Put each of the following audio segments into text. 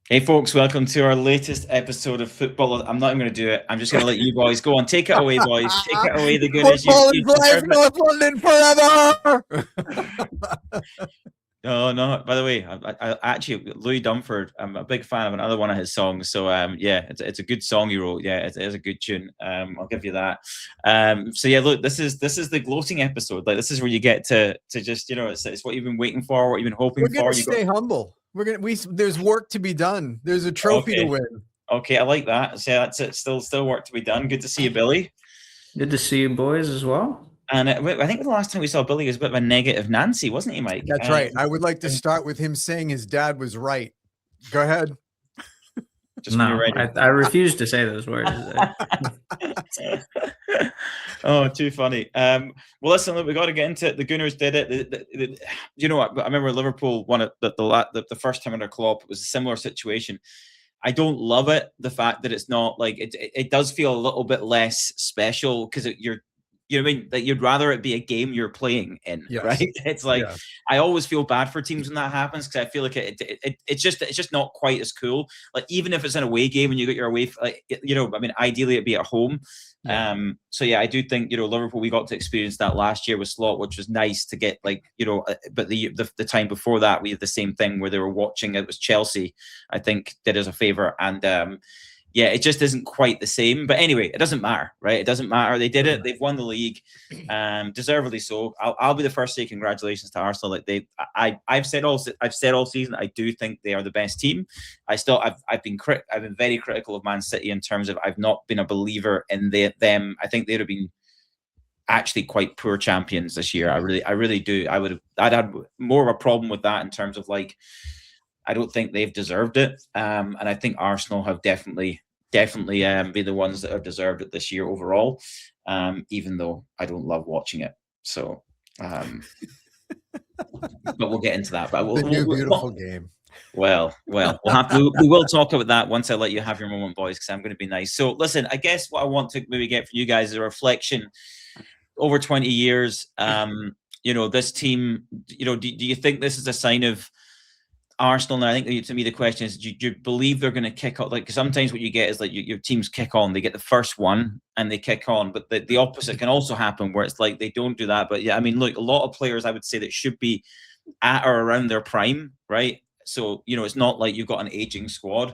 Hey folks, welcome to our latest episode of Football. I'm not even going to do it. I'm just going to let you boys go on. Take it away, boys. Take it away, the Gooners. Football is life, North London forever. No. By the way, I actually Louis Dumford. I'm a big fan of another one of his songs. So yeah, it's a good song he wrote. Yeah, it is a good tune. I'll give you that. So yeah, look, this is the gloating episode. Like this is where you get to just it's what you've been waiting for, what you've been hoping We're for. gonna stay humble. There's work to be done. There's a trophy to win. Okay, I like that. So that's it. Still work to be done. Good to see you, Billy. Good to see you boys as well. And I think the last time we saw Billy was a bit of a negative Nancy, wasn't he, Mike? That's right. I would like to start with him saying his dad was right. Go ahead. Just no, I refuse to say those words. Oh, too funny. Well, listen, look, we got to get into it. The Gooners did it. You know what? I remember Liverpool won it the first time under Klopp. It was a similar situation. I don't love it. The fact that it's not like it does feel a little bit less special because you know what I mean? That you'd rather it be a game you're playing in, yes. Right? It's like I always feel bad for teams when that happens because I feel like it's just not quite as cool. Like even if it's an away game and you get your away, like I mean, ideally it'd be at home. Yeah. So yeah, I do think Liverpool, we got to experience that last year with Slot, which was nice to get but the time before that we had the same thing where they were watching. It was Chelsea, I think, did us a favor and. Yeah, it just isn't quite the same. But anyway, it doesn't matter, right? It doesn't matter. They did it. They've won the league, deservedly so. I'll be the first to say congratulations to Arsenal. Like I've said all season, I do think they are the best team. I've been very critical of Man City in terms of I've not been a believer in them. I think they'd have been actually quite poor champions this year. I really do. I'd had more of a problem with that in terms of like. I don't think they've deserved it, and I think Arsenal have definitely be the ones that have deserved it this year overall. Even though I don't love watching it, so but we'll get into that. But beautiful game. Well, we will talk about that once I let you have your moment, boys, because I'm going to be nice. So listen, I guess what I want to maybe get from you guys is a reflection over 20 years. This team. Do you think this is a sign of Arsenal? And I think to me the question is, do you believe they're going to kick on? Like, because sometimes what you get is like your teams kick on, they get the first one and they kick on, but the opposite can also happen where it's like they don't do that. But yeah, I mean, look, a lot of players I would say that should be at or around their prime, right? So it's not like you've got an aging squad.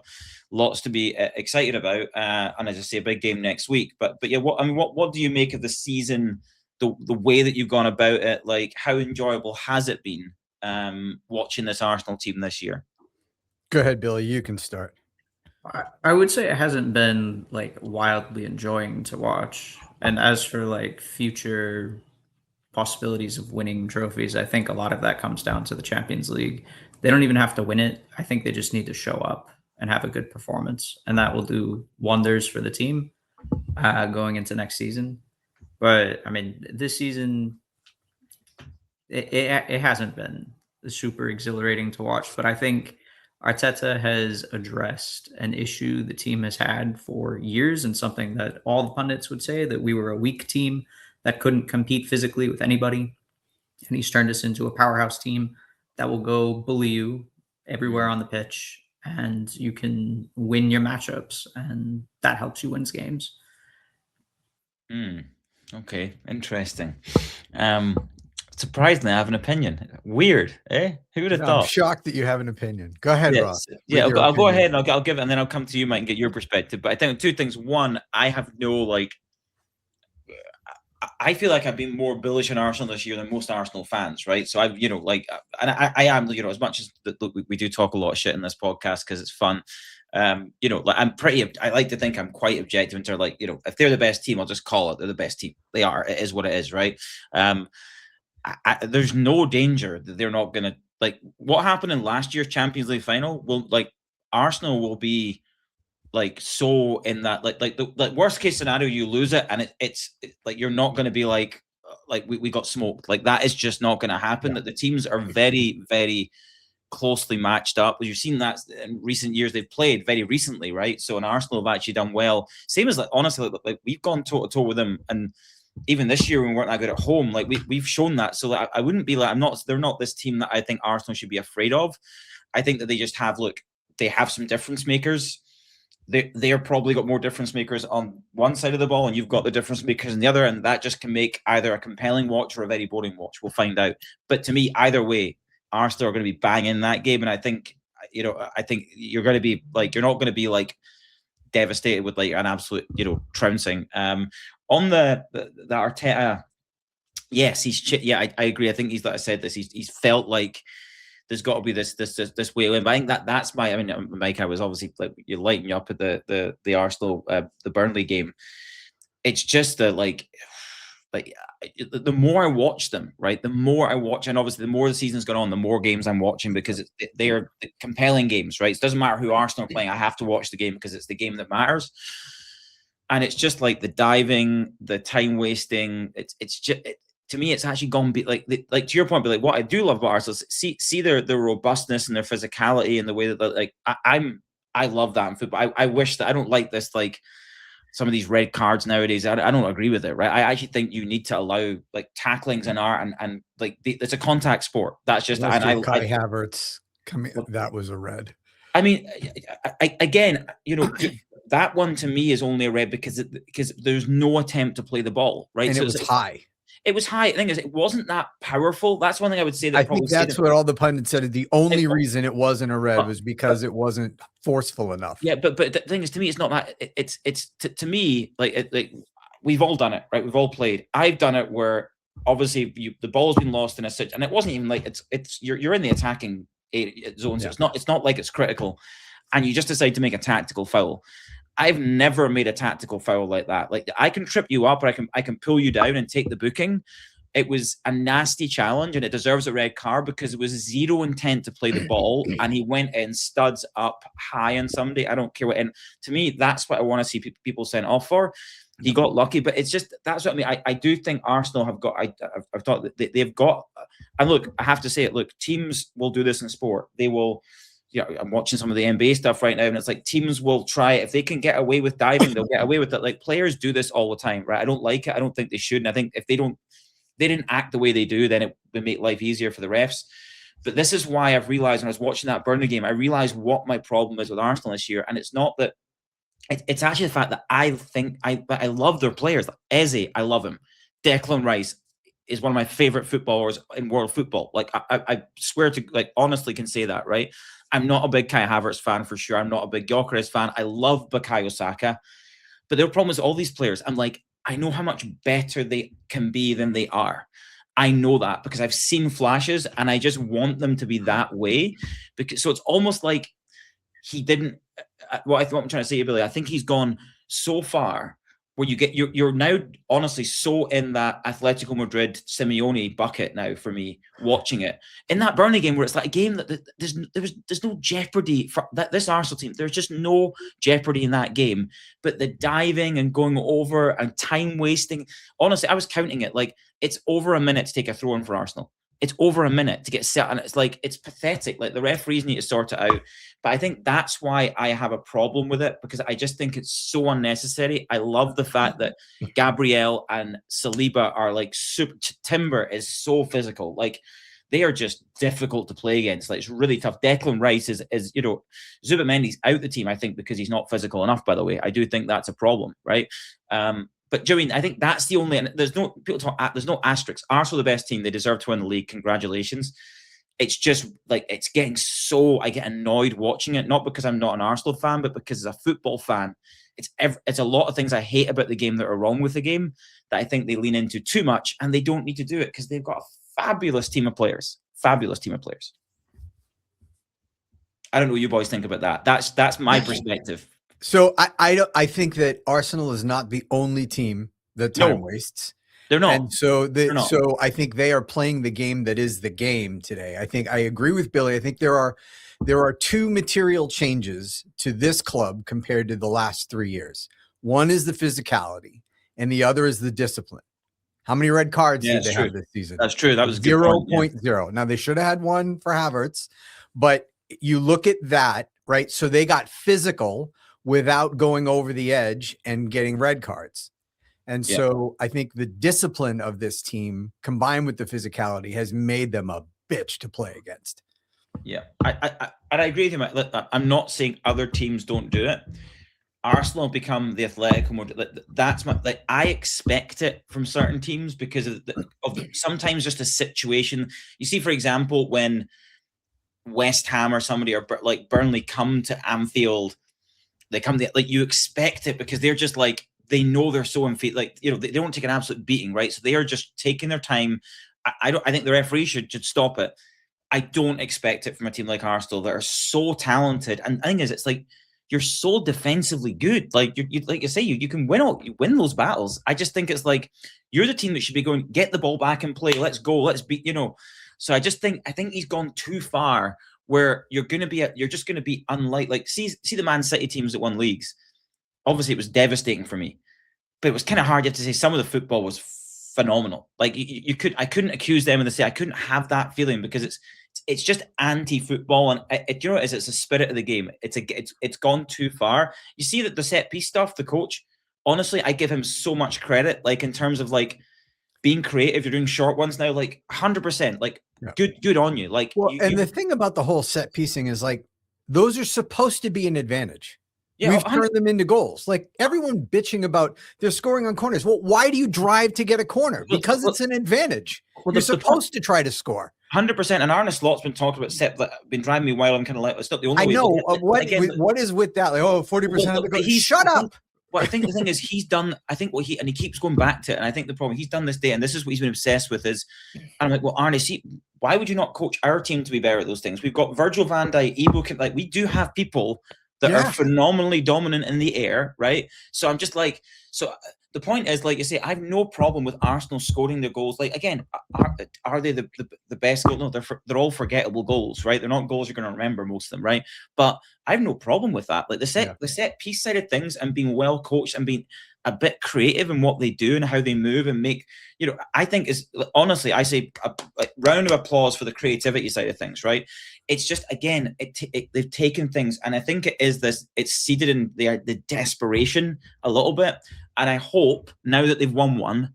Lots to be excited about, and as I say, a big game next week. But yeah, what do you make of the season? The way that you've gone about it, like how enjoyable has it been? Watching this Arsenal team this year? Go ahead, Billy. You can start. I would say it hasn't been like wildly enjoying to watch. And as for like future possibilities of winning trophies, I think a lot of that comes down to the Champions League. They don't even have to win it. I think they just need to show up and have a good performance, and that will do wonders for the team going into next season. But I mean, this season. It hasn't been super exhilarating to watch, but I think Arteta has addressed an issue the team has had for years, and something that all the pundits would say, that we were a weak team that couldn't compete physically with anybody. And he's turned us into a powerhouse team that will go bully you everywhere on the pitch, and you can win your matchups, and that helps you win games. Okay, interesting. Surprisingly, I have an opinion. Weird, eh? Who would have thought? I'm shocked that you have an opinion. Go ahead, Ross. Yeah, I'll go ahead and I'll give it, and then I'll come to you, Mike, and get your perspective. But I think two things. One, I have I feel like I've been more bullish on Arsenal this year than most Arsenal fans, right? So I've, and I am, as much as we do talk a lot of shit in this podcast because it's fun. I like to think I'm quite objective in terms of if they're the best team, I'll just call it. They're the best team. They are. It is what it is, right? There's no danger that they're not going to what happened in last year's Champions League final. Will Arsenal will be so in that the worst case scenario, you lose it and it's you're not going to be we got smoked. That is just not going to happen. Yeah. That the teams are very, very closely matched up. You've seen that in recent years. They've played very recently, right? So in Arsenal have actually done well. Same as honestly, we've gone toe to toe with them, and even this year when we weren't that good at home, we've shown that. So I wouldn't be they're not this team that I think Arsenal should be afraid of. I think that they just have they have some difference makers. They're probably got more difference makers on one side of the ball, and you've got the difference makers on the other, and that just can make either a compelling watch or a very boring watch. We'll find out. But to me, either way, Arsenal are going to be banging that game, and I think you're going to be like, you're not going to be like devastated with like an absolute trouncing. On the Arteta, yes, I agree. I think he's, like I said, he's felt like there's got to be this way in. But I think that's Mike, I was obviously like, you're lighting you up at the Arsenal the Burnley game. It's just the the more I watch them, right? The more I watch, and obviously the more the season's gone on, the more games I'm watching, because they are compelling games, right? It doesn't matter who Arsenal are playing. I have to watch the game because it's the game that matters. And it's just like the diving, the time wasting. It's just. To me, it's actually gone like to your point, but like what I do love about Arsenal is see their robustness and their physicality and the way that like I love that in football. I wish that I don't like this like some of these red cards nowadays. I don't agree with it, right? I actually think you need to allow like tackling's an art and like it's a contact sport. That's just Kai Havertz coming. That was a red. I mean, again, that one to me is only a red because there's no attempt to play the ball, right? And so it was high. It was high. The thing is, it wasn't that powerful. That's one thing I would say. I think that's what all the pundits said. The only reason it wasn't a red was because it wasn't forceful enough. Yeah, but the thing is, to me, it's not that. It's to me like we've all done it, right? We've all played. I've done it where obviously the ball's been lost in a situation, and it wasn't even like you're in the attacking zone, so it's not like it's critical, and you just decide to make a tactical foul. I've never made a tactical foul like that. Like I can trip you up, or I can pull you down and take the booking. It was a nasty challenge, and it deserves a red card because it was zero intent to play the ball, and he went in studs up high on somebody. I don't care what. And to me, that's what I want to see people sent off for. He got lucky, but it's just that's what I mean. I do think Arsenal have got. I've thought that they've got. And look, I have to say it. Look, teams will do this in sport. They will. I'm watching some of the NBA stuff right now, and it's like teams will try it. If they can get away with diving, they'll get away with it. Like players do this all the time, right? I don't like it. I don't think they should. And I think if they didn't act the way they do, then it would make life easier for the refs. But this is why I've realized when I was watching that Burnley game, I realized what my problem is with Arsenal this year. And it's not that it's actually the fact that I think I love their players. Like Eze, I love him. Declan Rice is one of my favorite footballers in world football. Like I swear to, like, honestly can say that, right? I'm not a big Kai Havertz fan for sure. I'm not a big Gyökeres fan. I love Bukayo Saka. But their problem is all these players, I'm like, I know how much better they can be than they are. I know that because I've seen flashes, and I just want them to be that way. So it's almost like he didn't. What I'm trying to say, Billy, I think he's gone so far where you're now honestly so in that Atletico Madrid Simeone bucket now for me watching it in that Burnley game where it's like a game that there's no jeopardy for this Arsenal team. There's just no jeopardy in that game, but the diving and going over and time wasting. Honestly, I was counting it like it's over a minute to take a throw in for Arsenal. It's over a minute to get set, and it's like it's pathetic. Like the referees need to sort it out. But I think that's why I have a problem with it, because I just think it's so unnecessary. I love the fact that Gabriel and Saliba are like super. Timber is so physical. Like they are just difficult to play against. Like it's really tough. Declan Rice is Zubamendi's out the team, I think, because he's not physical enough. By the way, I do think that's a problem, right? But Joey, I think that's the only. And there's no people talk. There's no asterisks. Arsenal the best team. They deserve to win the league. Congratulations. It's just like it's getting so. I get annoyed watching it, not because I'm not an Arsenal fan, but because as a football fan, it's a lot of things I hate about the game that are wrong with the game that I think they lean into too much, and they don't need to do it because they've got a fabulous team of players. Fabulous team of players. I don't know what you boys think about that. That's my perspective. So I think that Arsenal is not the only team that time wastes. They're not. And so so I think they are playing the game that is the game today. I think I agree with Billy. I think there are two material changes to this club compared to the last 3 years. One is the physicality, and the other is the discipline. How many red cards did they have this season? That's true. That was 0.0. Now they should have had one for Havertz, but you look at that, right? So they got physical without going over the edge and getting red cards. And so I think the discipline of this team combined with the physicality has made them a bitch to play against. Yeah, I agree with you, Mate. I'm not saying other teams don't do it. Arsenal become the Atletico Madrid. That's I expect it from certain teams because of sometimes just a situation. You see, for example, when West Ham or somebody or like Burnley come to Anfield, they come to, like, you expect it because they're just like, they know they're so unfit, like, you know, they don't take an absolute beating, right? So they are just taking their time. I think the referee should stop it. I don't expect it from a team like Arsenal that are so talented. And the thing is, it's like, you're so defensively good. Like you like you say, you can win those battles. I just think it's like, you're the team that should be going, get the ball back and play. Let's go. Let's beat, you know. So I think he's gone too far where you're just going to be unlike, like, see the Man City teams that won leagues. Obviously, it was devastating for me, but it was kind of hard. You have to say some of the football was phenomenal. Like I couldn't accuse them of the say. I couldn't have that feeling because it's just anti-football, and you know what it is? It's a spirit of the game. It's gone too far. You see that the set piece stuff, the coach, honestly, I give him so much credit. Like, in terms of like being creative, you're doing short ones now, like 100%. Like, good on you. Like, well, the thing about the whole set piecing is, like, those are supposed to be an advantage. Yeah, we've turned them into goals. Like, everyone bitching about they're scoring on corners. Well, why do you drive to get a corner? Because it's an advantage. You're supposed to try to score. 100%. And Arne Slot's been talking about set, like, been driving me wild. I'm kind of like, it's not the only way. I know. What is with that? Like, 40% of the goals. Shut up. Well, I think the thing is, he's done, I think what he keeps going back to it. And I think the problem he's done this day, and this is what he's been obsessed with, is, and I'm like, well, Arne, see, why would you not coach our team to be better at those things? We've got Virgil van Dijk, Ibo, like, we do have people that are phenomenally dominant in the air, right? So I'm just like, so the point is, like you say, I have no problem with Arsenal scoring their goals. Like, again, are they the best goal? No, they're all forgettable goals, right? They're not goals you're going to remember, most of them, right? But I have no problem with that. Like, the set piece side of things, and being well coached and being a bit creative in what they do and how they move and make, you know, I think is, honestly, I say a round of applause for the creativity side of things, right? It's just, again, they've taken things, and I think it is this, it's seeded in the desperation a little bit. And I hope now that they've won one,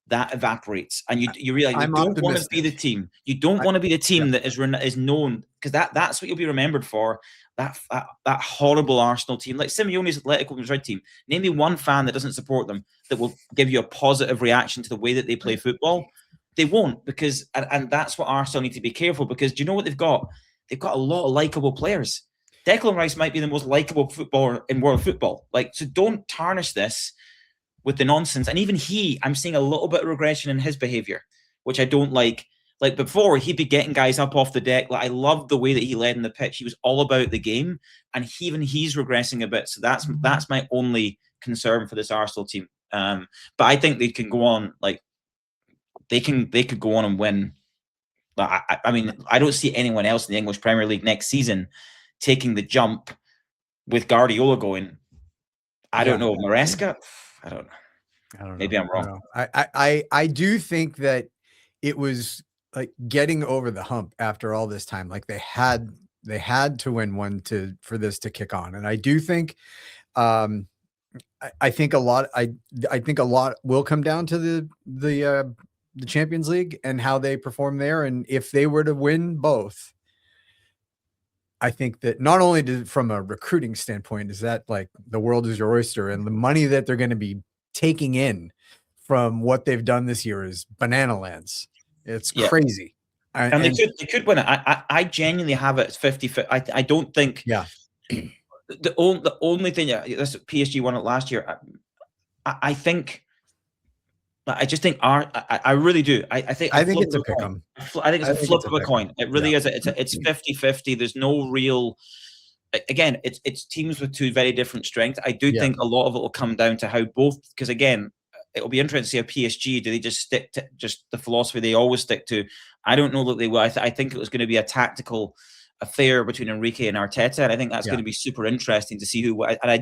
that evaporates, and you realize you don't want to be the team. You don't want to be the team that is known, because that's what you'll be remembered for. That horrible Arsenal team, like Simeone's Atletico Madrid team. Name me one fan that doesn't support them that will give you a positive reaction to the way that they play football. They won't, because and that's what Arsenal need to be careful, because do you know what they've got? They've got a lot of likable players. Declan Rice might be the most likable footballer in world football. Like, so don't tarnish this with the nonsense. And even I'm seeing a little bit of regression in his behavior, which I don't like. Like, before, he'd be getting guys up off the deck. Like, I loved the way that he led in the pitch. He was all about the game, and he's regressing a bit. So that's my only concern for this Arsenal team. But I think they can go on. Like, they could go on and win. I mean, I don't see anyone else in the English Premier League next season taking the jump with Guardiola going. I don't know, Maresca. I don't know. Maybe I'm wrong. I do think that it was like getting over the hump after all this time. Like, they had to win one for this to kick on. And I do think, I think a lot will come down to the Champions League and how they perform there. And if they were to win both, I think that not only from a recruiting standpoint, is that, like, the world is your oyster, and the money that they're going to be taking in from what they've done this year is banana lands. It's crazy. And they could win it. I genuinely have it as 50-50. I don't think. Yeah. The only thing, this PSG won it last year. I think. I just think I really do. I think it's a pick 'em. I think it's a flip of a coin. It really is. It's 50-50. There's no real. Again, it's teams with two very different strengths. I do think a lot of it will come down to how both. Because again, it'll be interesting to see how PSG, do they just stick to just the philosophy they always stick to? I don't know that they will. I think it was going to be a tactical affair between Enrique and Arteta, and I think that's going to be super interesting to see who. And I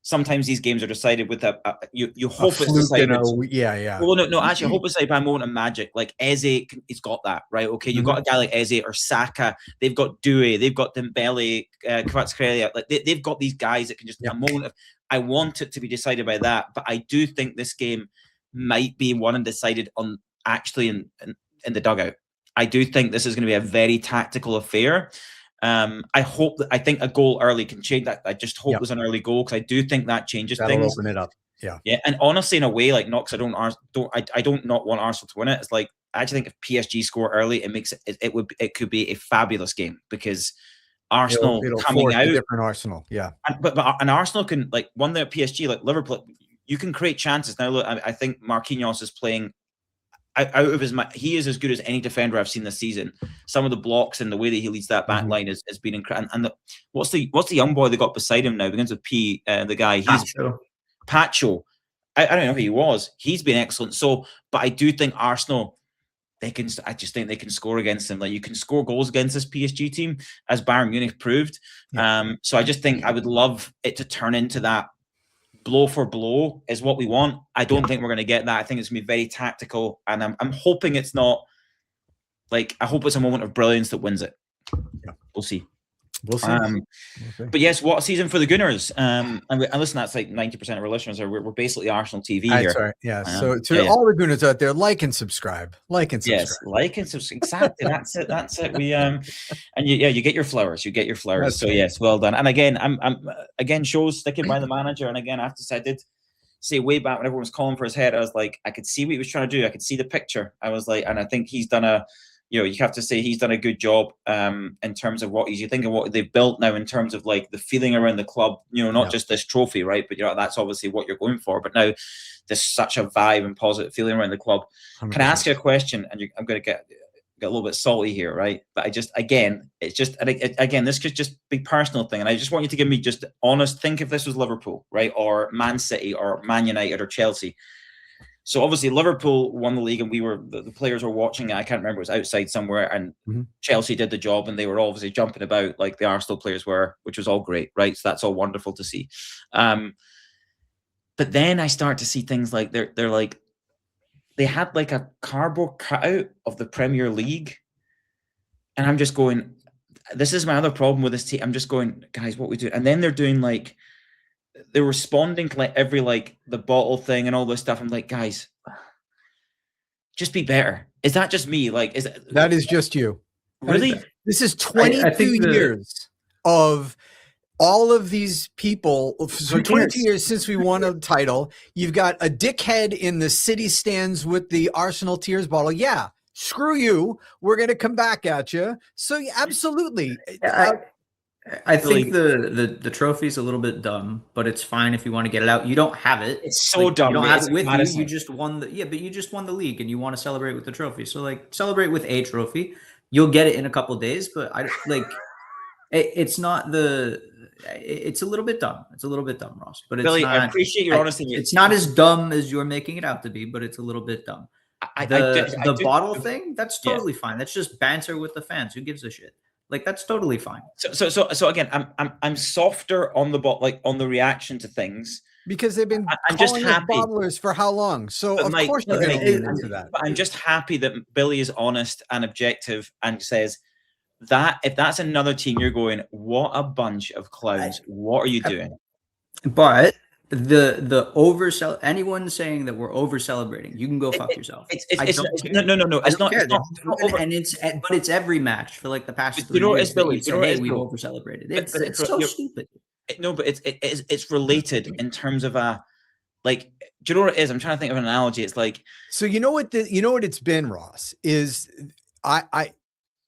sometimes these games are decided with you hope it's decided. Well, no. Actually, I hope it's decided by a moment of magic. Like Eze, he's got that right. Okay, you've got a guy like Eze or Saka. They've got Doué. They've got Dembele, Kvaratskhelia. Like they've got these guys that can just a moment of. I want it to be decided by that, but I do think this game might be one and decided on actually in the dugout. I do think this is going to be a very tactical affair. I think a goal early can change that. I just hope there's an early goal, because I do think that changes That'll things. open it up. Yeah. And honestly, in a way, like, not because I don't not want Arsenal to win it. It's like, I actually think if PSG score early, it makes it could be a fabulous game, because Arsenal it'll coming force out a different Arsenal. Yeah. But Arsenal can, like, one there PSG, like Liverpool, you can create chances. Now look, I think Marquinhos is playing out of his mind. He is as good as any defender I've seen this season. Some of the blocks and the way that he leads that back line has been incredible. And what's the young boy they got beside him now? Begins with P. The guy, Pacho. I don't know who he was. He's been excellent. So, but I do think Arsenal, I just think they can score against them. Like, you can score goals against this PSG team, as Bayern Munich proved. So I just think I would love it to turn into that. Blow for blow is what we want. I don't think we're going to get that. I think it's going to be very tactical, and I'm hoping it's not, like, I hope it's a moment of brilliance that wins it. We'll see. But yes, what a season for the Gunners. And listen, that's like 90% of our listeners we're basically Arsenal TV here. Right. Yeah. So to all the Gunners out there, like and subscribe. Yes, like and subscribe. Exactly. That's it. We and you get your flowers. You get your flowers. That's so right. Yes, well done. And again, I'm shows sticking by the manager. And again, I have to say, I did say way back when everyone was calling for his head, I was like, I could see what he was trying to do. I could see the picture. I was like, and I think he's done you have to say he's done a good job in terms of you think of what they've built now in terms of, like, the feeling around the club, not just this trophy, right? But that's obviously what you're going for. But now there's such a vibe and positive feeling around the club. 100%. Can I ask you a question? And I'm going to get a little bit salty here, right? But again, this could just be personal thing. And I just want you to give me just honest, think if this was Liverpool, right? Or Man City or Man United or Chelsea. So obviously Liverpool won the league, and the players were watching it. I can't remember, it was outside somewhere, and Chelsea did the job, and they were obviously jumping about like the Arsenal players were, which was all great, right? So that's all wonderful to see. But then I start to see things like they're like, they had like a cardboard cutout of the Premier League, and I'm just going, this is my other problem with this team. I'm just going, guys, what we do? And then they're doing like, they're responding to like every, like, the bottle thing and all this stuff. I'm like, guys, just be better. Is that just me? Like, that is just you? Really? This is 22 years of all of these people. So 22 years since we won a title. You've got a dickhead in the city stands with the Arsenal tears bottle. Yeah, screw you. We're going to come back at you. So absolutely. I think the trophy's a little bit dumb, but it's fine if you want to get it out. You don't have it. It's so dumb. You don't have it with you. You just won but you just won the league, and you want to celebrate with the trophy. So, like, celebrate with a trophy. You'll get it in a couple of days, but it's not it's a little bit dumb. It's a little bit dumb, Ross. But it's Billy, not, I appreciate your honesty. It's not as dumb as you're making it out to be, but it's a little bit dumb. The bottle thing, that's totally fine. That's just banter with the fans. Who gives a shit? Like, that's totally fine. So again, I'm softer on on the reaction to things, because they've been just happy bottlers for how long. So of course you're going to get into that. But I'm just happy that Billy is honest and objective and says that if that's another team, you're going, what a bunch of clowns. What are you doing? But anyone saying that we're over celebrating, you can go fuck yourself. No. It's not over. And it's every match for like the past 3 years. Billy, we've over celebrated. It's so stupid. No, but it's related in terms of do you know what it is? I'm trying to think of an analogy. It's like, so you know what it's been, Ross, is I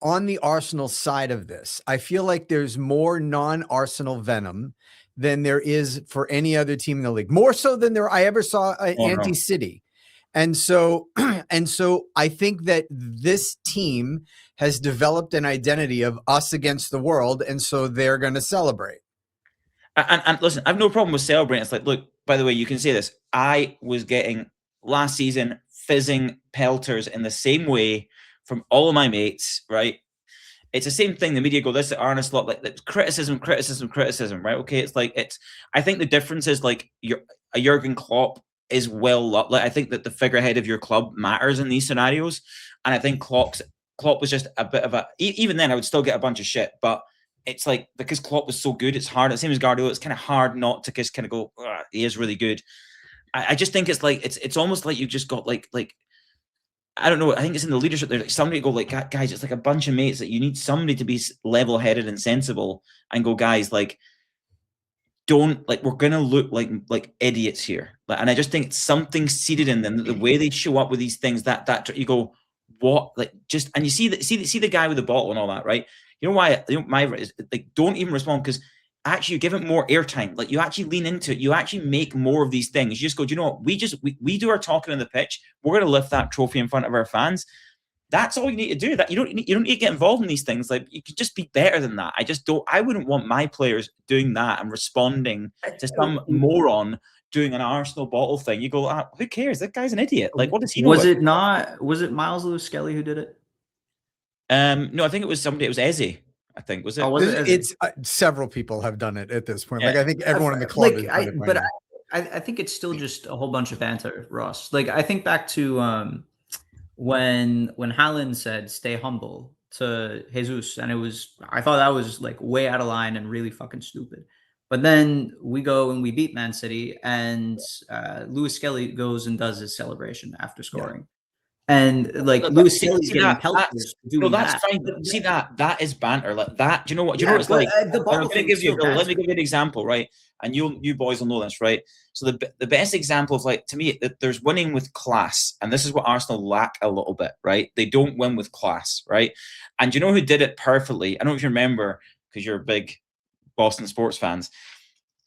on the Arsenal side of this, I feel like there's more non-Arsenal venom than there is for any other team in the league, more so than I ever saw anti-City. And so I think that this team has developed an identity of us against the world, and so they're going to celebrate. And listen, I have no problem with celebrating. It's like, look, by the way, you can say this. I was getting last season fizzing pelters in the same way from all of my mates, right? It's the same thing. The media go, this is Arne Slot, like criticism, right? Okay, it's like I think the difference is like a Jurgen Klopp is I think that the figurehead of your club matters in these scenarios, and I think Klopp was just a bit of even then I would still get a bunch of shit, but it's like because Klopp was so good, it's hard. The same as Guardiola, it's kind of hard not to just kind of go, he is really good. I just think it's like it's almost like you just got like I don't know. I think it's in the leadership. There's like somebody go like, guys, it's like a bunch of mates that you need somebody to be level-headed and sensible and go, guys, like, don't like we're gonna look like idiots here. And I just think it's something seated in them, the way they show up with these things that you go, what, like, just, and you see the guy with the bottle and all that, right? You know why? My is like, don't even respond, because actually you give it more airtime. Like, you actually lean into it. You actually make more of these things. You just go, do you know what? We do our talking on the pitch. We're going to lift that trophy in front of our fans. That's all you need to do. That you don't need to get involved in these things. Like, you could just be better than that. I wouldn't want my players doing that and responding to some moron doing an Arsenal bottle thing. You go, who cares? That guy's an idiot. Like, what does he know? Was it Miles Lewis Skelly who did it? No, I think it was somebody. It was Eze. I think, was it? It's several people have done it at this point. Like, I think everyone in the club has done it. But I think it's still just a whole bunch of banter, Ross. Like, I think back to when Haaland said "stay humble" to Jesus, and I thought that was like way out of line and really fucking stupid. But then we go and we beat Man City, and Lewis Skelly goes and does his celebration after scoring. And like, Lewis Skelly's getting pelters doing that's that. fine. See, that is banter. Like that. Do you know what? Do you know what it's like? Let me give you an example, right? And you boys will know this, right? So the best example of, like, to me, there's winning with class, and this is what Arsenal lack a little bit, right? They don't win with class, right? And you know who did it perfectly? I don't know if you remember, because you're big Boston sports fans.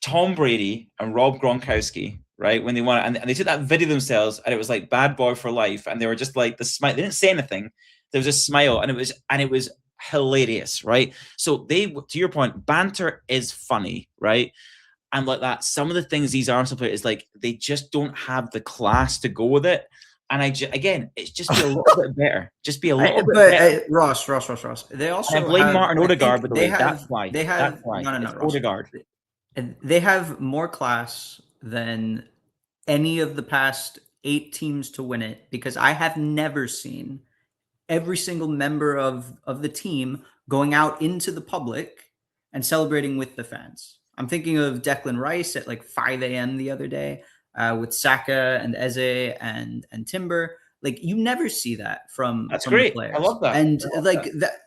Tom Brady and Rob Gronkowski, right? When they won it, and they took that video themselves, and it was like bad boy for life, and they were just like the smile. They didn't say anything. There was a smile, and it was hilarious, right? So to your point, banter is funny, right? And like that, some of the things these Arsenal players, like, they just don't have the class to go with it. And again, it's just be a little bit better. Just be a little bit better. Ross. They also I blame Martin Odegaard, but that's why. Odegaard. They have more class than any of the past 8 teams to win it, because I have never seen every single member of the team going out into the public and celebrating with the fans. I'm thinking of Declan Rice at like 5 a.m. the other day with Saka and Eze and Timber. Like, you never see that from great. The players. I love that. And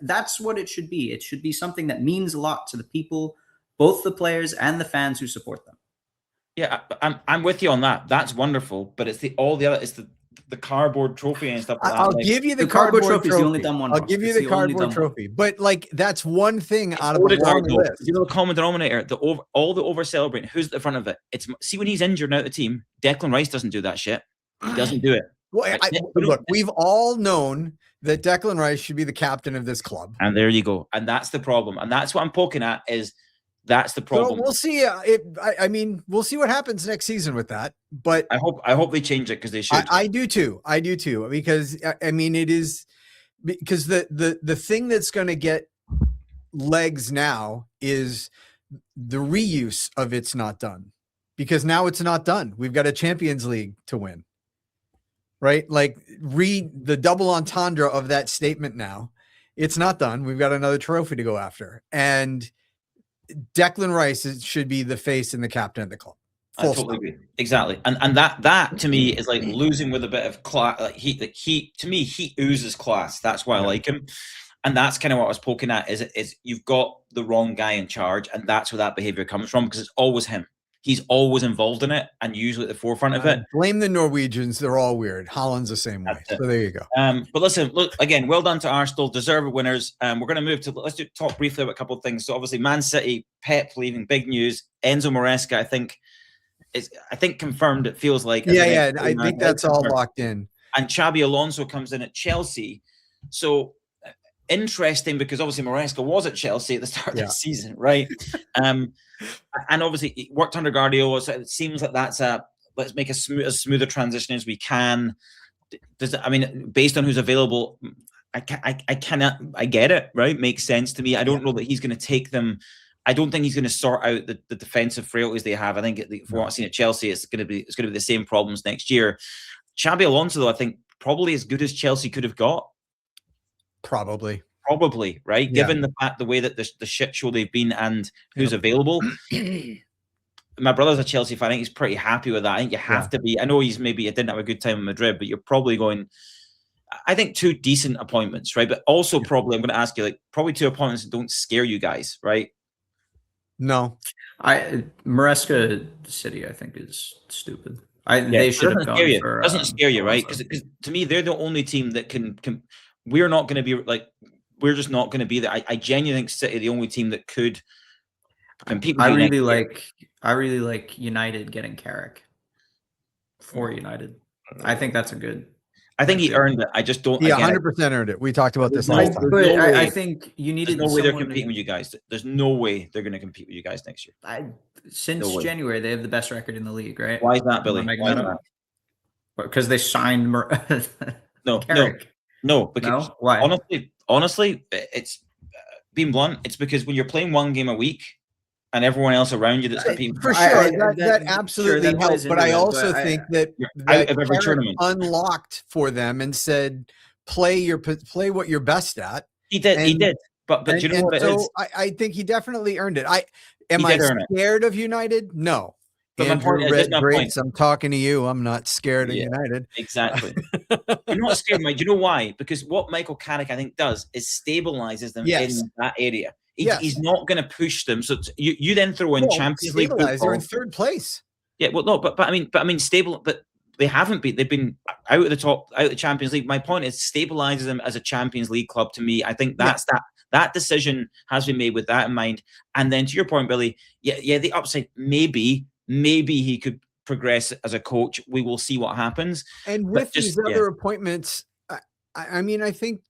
that's what it should be. It should be something that means a lot to the people, both the players and the fans who support them. Yeah, I'm with you on that. That's wonderful, but it's the cardboard trophy and stuff like that. I'll give you the cardboard trophy. The only dumb one. I'll give you the cardboard trophy. But like, that's one thing out of a long list. You know, the common denominator, all the over celebrating. Who's at the front of it? See, when he's injured out of the team, Declan Rice doesn't do that shit. He doesn't do it. Well, look, we've all known that Declan Rice should be the captain of this club, and there you go. And that's the problem. And that's what I'm poking at. That's the problem. So we'll see. I mean, we'll see what happens next season with that. But I hope they change it, because they should. I do too. Because I mean, it is because the thing that's going to get legs now is the reuse of "it's not done," because now it's not done. We've got a Champions League to win, right? Like, read the double entendre of that statement now. It's not done. We've got another trophy to go after, and Declan Rice should be the face and the captain of the club. I totally agree. Exactly. And that to me is like losing with a bit of class. Like, he to me, he oozes class. That's why I like him. And that's kind of what I was poking at, is you've got the wrong guy in charge, and that's where that behavior comes from, because it's always him. He's always involved in it, and usually at the forefront of it. Blame the Norwegians. They're all weird. Holland's the same way. So there you go. But listen, look, again, well done to Arsenal. Deserved winners. We're going to move to, let's talk briefly about a couple of things. So obviously, Man City, Pep leaving, big news. Enzo Maresca, I think confirmed, it feels like. Yeah. I think that's all locked in. And Xabi Alonso comes in at Chelsea. So interesting, because obviously Maresca was at Chelsea at the start of the season, right? And obviously he worked under Guardiola, so it seems like that's let's make as smoother transition as we can. Based on who's available, I get it, right? Makes sense to me. I don't know that he's going to take them. I don't think he's going to sort out the defensive frailties they have. I think from what I've seen at Chelsea, it's going to be the same problems next year. Xabi Alonso, though, I think probably as good as Chelsea could have got. Probably, right? Yeah. Given the way that the shit show they've been and who's available. My brother's a Chelsea fan. I think he's pretty happy with that. I think you have to be. I know he didn't have a good time in Madrid, but you're probably going. I think 2 decent appointments, right? But also probably I'm going to ask you, like, probably 2 appointments that don't scare you guys, right? No. Maresca City, I think, is stupid. Yeah, They should have doesn't gone scare you. for Doesn't scare you, right? Alonso. Because to me, they're the only team that can we're not going to be like, we're just not going to be there. I genuinely think City are the only team that could compete with I you next really year. like United getting Carrick for United. I think that's a good. I think he earned it. I just don't. He Again, 100% earned it. We talked about this no- last time. But no I way. think you there's needed no way they're someone. competing with you guys. There's no way they're going to compete with you guys next year. Since No way. January, they have the best record in the league, right? Why is that, Am I Billy? making Why that is up? Because they signed No, Carrick. no. Because No? Why? honestly, it's being blunt. It's because when you're playing 1 game a week and everyone else around you that's competing, For I- sure, I- that that- absolutely sure, that plays helped. But into I it, also but think that you're that out of every Carrick tournament. unlocked for them and said, play what you're best at. He did. He And- did. But do you know what it is? so I think he definitely earned it. Am He I did earn it. scared of United? No. But my Andrew point is, this is my Redgrace, I'm talking to you. I'm not scared of Yeah. United. Exactly. You're not scared, mate. Do you know why? Because what Michael Carrick, I think, does is stabilizes them Yes. in that area. Yes. He's not going to push them. So you then throw in Well, Champions League stabilize. They're football. in 3rd place. Yeah, well, no, but I mean, stable. But they haven't been. They've been out of the top, out of the Champions League. My point is, stabilizes them as a Champions League club. To me, I think that's that decision has been made with that in mind. And then to your point, Billy, yeah, the upside, maybe he could progress as a coach. We will see what happens. And with these other appointments, I mean, I think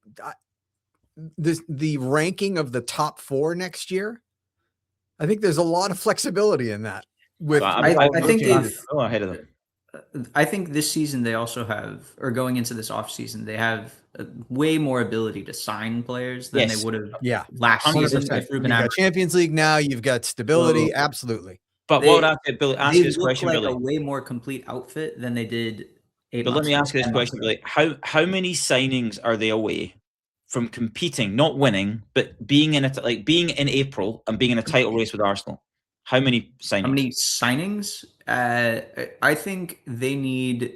the ranking of the top 4 next year, I think there's a lot of flexibility in that. With I think ahead of them. I think this season they also have, or going into this offseason, they have way more ability to sign players than they would have last season. If You've got Champions League now, you've got stability. Absolutely. But what would I say, Billy? Ask you this question, like Billy. a way more complete outfit than they did. But let me ask you this question, Billy. How many signings are they away from competing, not winning, but being in it, like being in April and being in a title race with Arsenal? How many signings? I think they need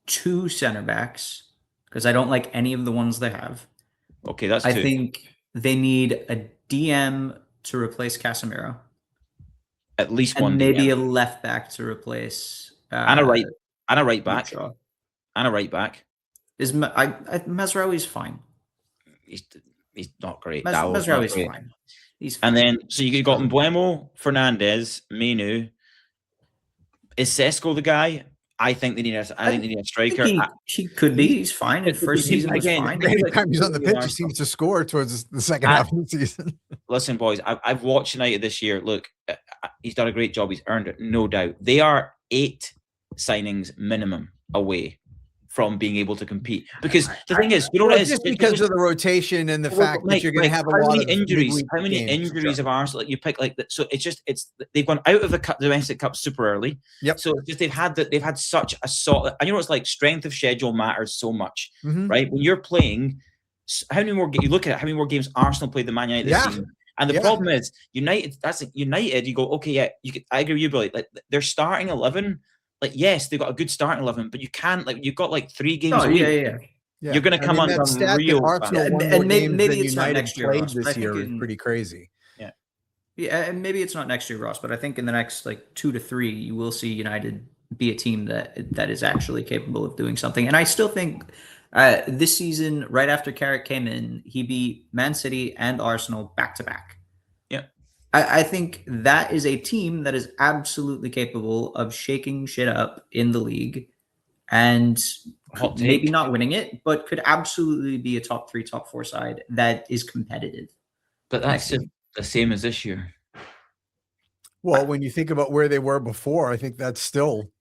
2 center backs because I don't like any of the ones they have. Okay, that's 2. I think they need a DM to replace Casemiro. At least and one, maybe DM. a left back to replace and a right back, Shaw. and a right back. Mazraoui's fine. He's not great. Mazraoui's fine. He's fine. And then so you got Mbeumo, Fernandes, Menu. Is Sesko the guy? I think they need a striker. He could be. He's fine. His first season was fine. Anytime he's on the pitch, he seems to score towards the second half of the season. Listen, boys, I've watched United this year. Look, he's done a great job. He's earned it, no doubt. They are 8 signings minimum away from being able to compete. Because the thing is, you know what it is? Just because of the rotation and the fact that you're going to have a lot of injuries. How many injuries of Arsenal you pick like that? So it's they've gone out of the domestic cup super early. Yep. So it's just they've had such a solid. And you know, it's like strength of schedule matters so much, right? When you're playing, how many more? You look at how many more games Arsenal played than Man United this season. And the problem is United. That's like United. You go, okay, yeah. I agree with you, Billy. Like their starting 11. Like, yes, they've got a good starting 11, but you can't, like, you've got like 3 games a week. Yeah. You're going to come on real Arsenal and maybe it's not next year. Ross, this year is pretty crazy. Yeah, and maybe it's not next year, Ross, but I think in the next like 2 to 3, you will see United be a team that is actually capable of doing something. And I still think this season, right after Carrick came in, he beat Man City and Arsenal back to back. I think that is a team that is absolutely capable of shaking shit up in the league and maybe not winning it, but could absolutely be a top 3, top 4 side that is competitive. But that's the same as this year. Well, when you think about where they were before, I think that's still...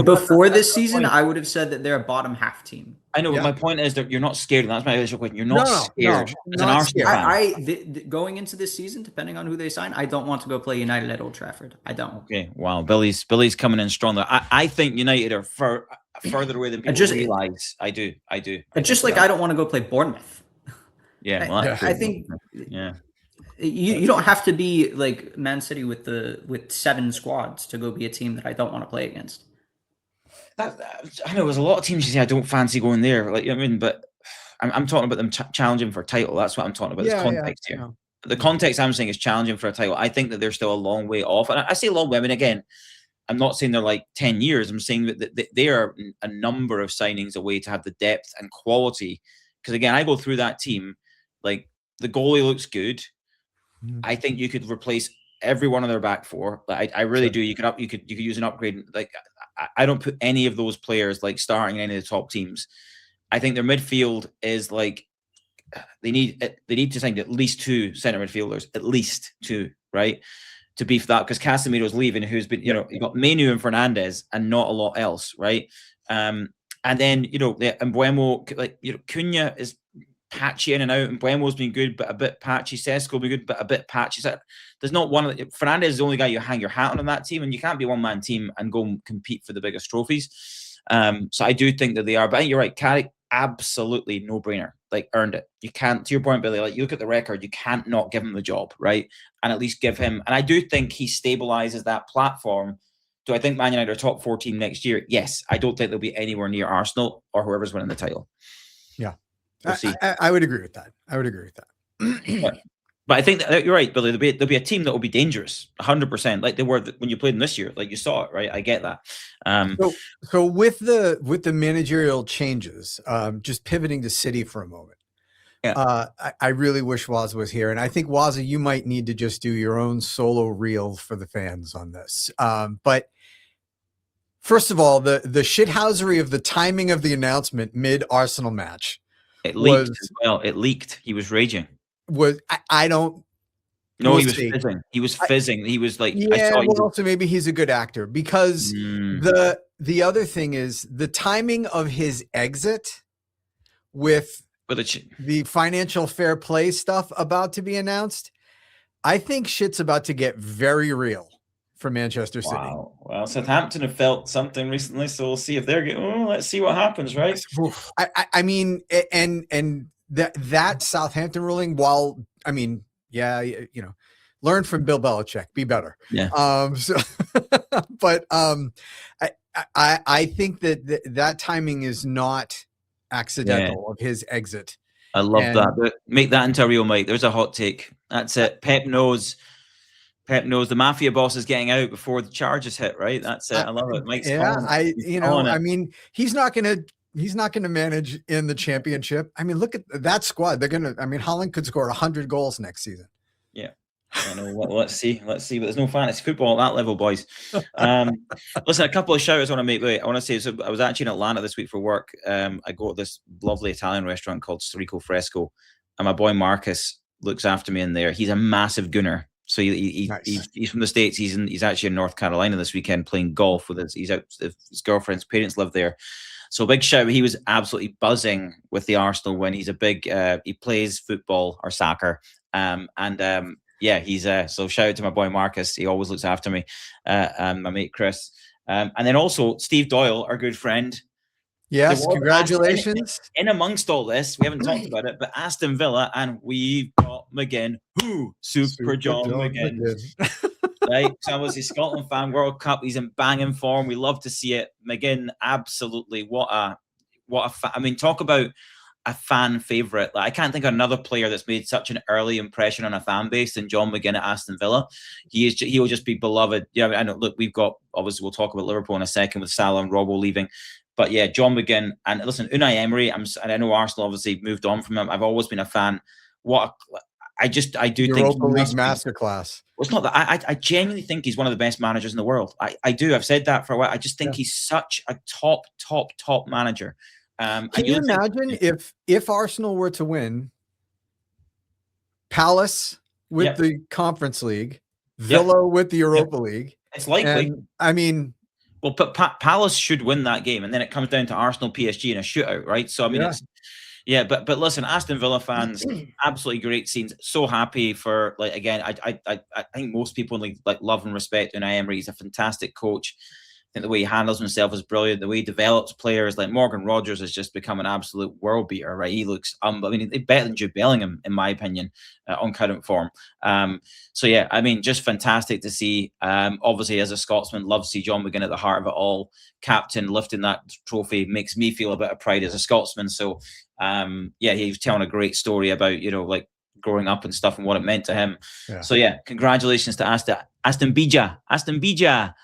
before this season, I would have said that they're a bottom half team. I know, but my point is that you're not scared. That's my initial question. You're not scared as an Arsenal fan. Going into this season, depending on who they sign, I don't want to go play United at Old Trafford. I don't. Okay, wow. Billy's coming in strong there. I think United are further away than people realize. I do. Just like I don't want to go play Bournemouth. Yeah, well, I think. Yeah. You don't have to be like Man City with 7 squads to go be a team that I don't want to play against. I know there's a lot of teams you say I don't fancy going there. Like I mean, but I'm talking about them challenging for a title. That's what I'm talking about. There's context here. No. The context I'm saying is challenging for a title. I think that they're still a long way off. And I say long way. I mean, again, I'm not saying they're like 10 years. I'm saying that they are a number of signings away to have the depth and quality. Because again, I go through that team, like the goalie looks good. I think you could replace every one of their back four. I really do. You could use an upgrade. Like I don't put any of those players like starting in any of the top teams. I think their midfield is like they need to sign at least 2 center midfielders, at least 2, right? To beef that, because Casemiro's leaving, who's been, you got Menu and Fernandes and not a lot else, right? And then, Mbeumo, like, Cunha is patchy in and out, and Mbuemo's been good, but a bit patchy. Sesko been good, but a bit patchy. So there's not one. Fernandes is the only guy you hang your hat on that team, and you can't be one-man team and go and compete for the biggest trophies. So I do think that they are, but I think you're right. Carrick, absolutely no-brainer. Like, earned it. You can't, to your point, Billy, like, you look at the record, you can't not give him the job, right? And at least give him, and I do think he stabilizes that platform. Do I think Man United are top 4 team next year? Yes. I don't think they'll be anywhere near Arsenal or whoever's winning the title. Yeah. We'll see. I would agree with that. But I think that you're right, Billy. There'll be a team that will be dangerous, 100%, like they were when you played them this year. Like, you saw it, right? I get that. So with the managerial changes, just pivoting to City for a moment. Yeah. I really wish Waz was here, and I think Waz, you might need to just do your own solo reel for the fans on this. But first of all, the shithousery of the timing of the announcement mid Arsenal match. It leaked as well. It leaked. He was raging. I don't. No, he was fizzing. He was fizzing. He was like, yeah. Also, maybe he's a good actor, because the other thing is the timing of his exit with the financial fair play stuff about to be announced. I think shit's about to get very real for Manchester City. Wow. Well, Southampton have felt something recently, so we'll see if they're getting. Oh, let's see what happens, right? I mean, and that Southampton ruling. While I mean, yeah, learn from Bill Belichick, be better. Yeah. But I think that timing is not accidental of his exit. I love that. Make that into a real mic. There's a hot take. That's it. Pep knows the mafia boss is getting out before the charges hit, right? That's it. I love it. Mike's I mean, he's not gonna manage in the championship. I mean, look at that squad. Haaland could score 100 goals next season. Yeah. I know. Let's see. But there's no fantasy football at that level, boys. Listen, a couple of shout outs I want to make. Wait, I want to say, so I was actually in Atlanta this week for work. I go to this lovely Italian restaurant called Storico Fresco, and my boy Marcus looks after me in there. He's a massive Gooner. So he's from the States. He's actually in North Carolina this weekend playing golf with his girlfriend's parents live there. So big shout. He was absolutely buzzing with the Arsenal win. He's a big he plays football or soccer. Yeah, he's so shout out to my boy Marcus. He always looks after me. And my mate Chris. And then also Steve Doyle, our good friend. Yes, congratulations. In amongst all this, we haven't talked about it, but Aston Villa, and we've got McGinn. Super John McGinn. Right? So I was a Scotland fan, World Cup. He's in banging form. We love to see it. McGinn, absolutely. What a I mean, talk about a fan favorite. Like, I can't think of another player that's made such an early impression on a fan base than John McGinn at Aston Villa. He will just be beloved. Yeah, I know. Look, we've got, obviously we'll talk about Liverpool in a second with Salah and Robbo leaving. But yeah, John McGinn, and listen, Unai Emery. And I know Arsenal obviously moved on from him. I've always been a fan. I do think Europa League masterclass. Well, it's not that. I genuinely think he's one of the best managers in the world. I do. I've said that for a while. I just think he's such a top manager. Can you imagine if Arsenal were to win, Palace with the Conference League, Villa with the Europa League? It's likely. And, I mean, well, but Palace should win that game, and then it comes down to Arsenal PSG in a shootout, right? So I mean, but listen, Aston Villa fans, absolutely great scenes. So happy for, like, again, I think most people like love and respect Unai Emery. He's a fantastic coach. think the way he handles himself is brilliant. The way he develops players like Morgan Rogers has just become an absolute world beater, right? He looks, I mean, he's better than Jude Bellingham, in my opinion, on current form. So yeah, I mean, just fantastic to see. Obviously, as a Scotsman, love to see John McGinn at the heart of it all. Captain lifting that trophy makes me feel a bit of pride as a Scotsman. So yeah, he was telling a great story about, you know, like growing up and stuff and what it meant to him. Yeah. So yeah, congratulations to Aston Bija.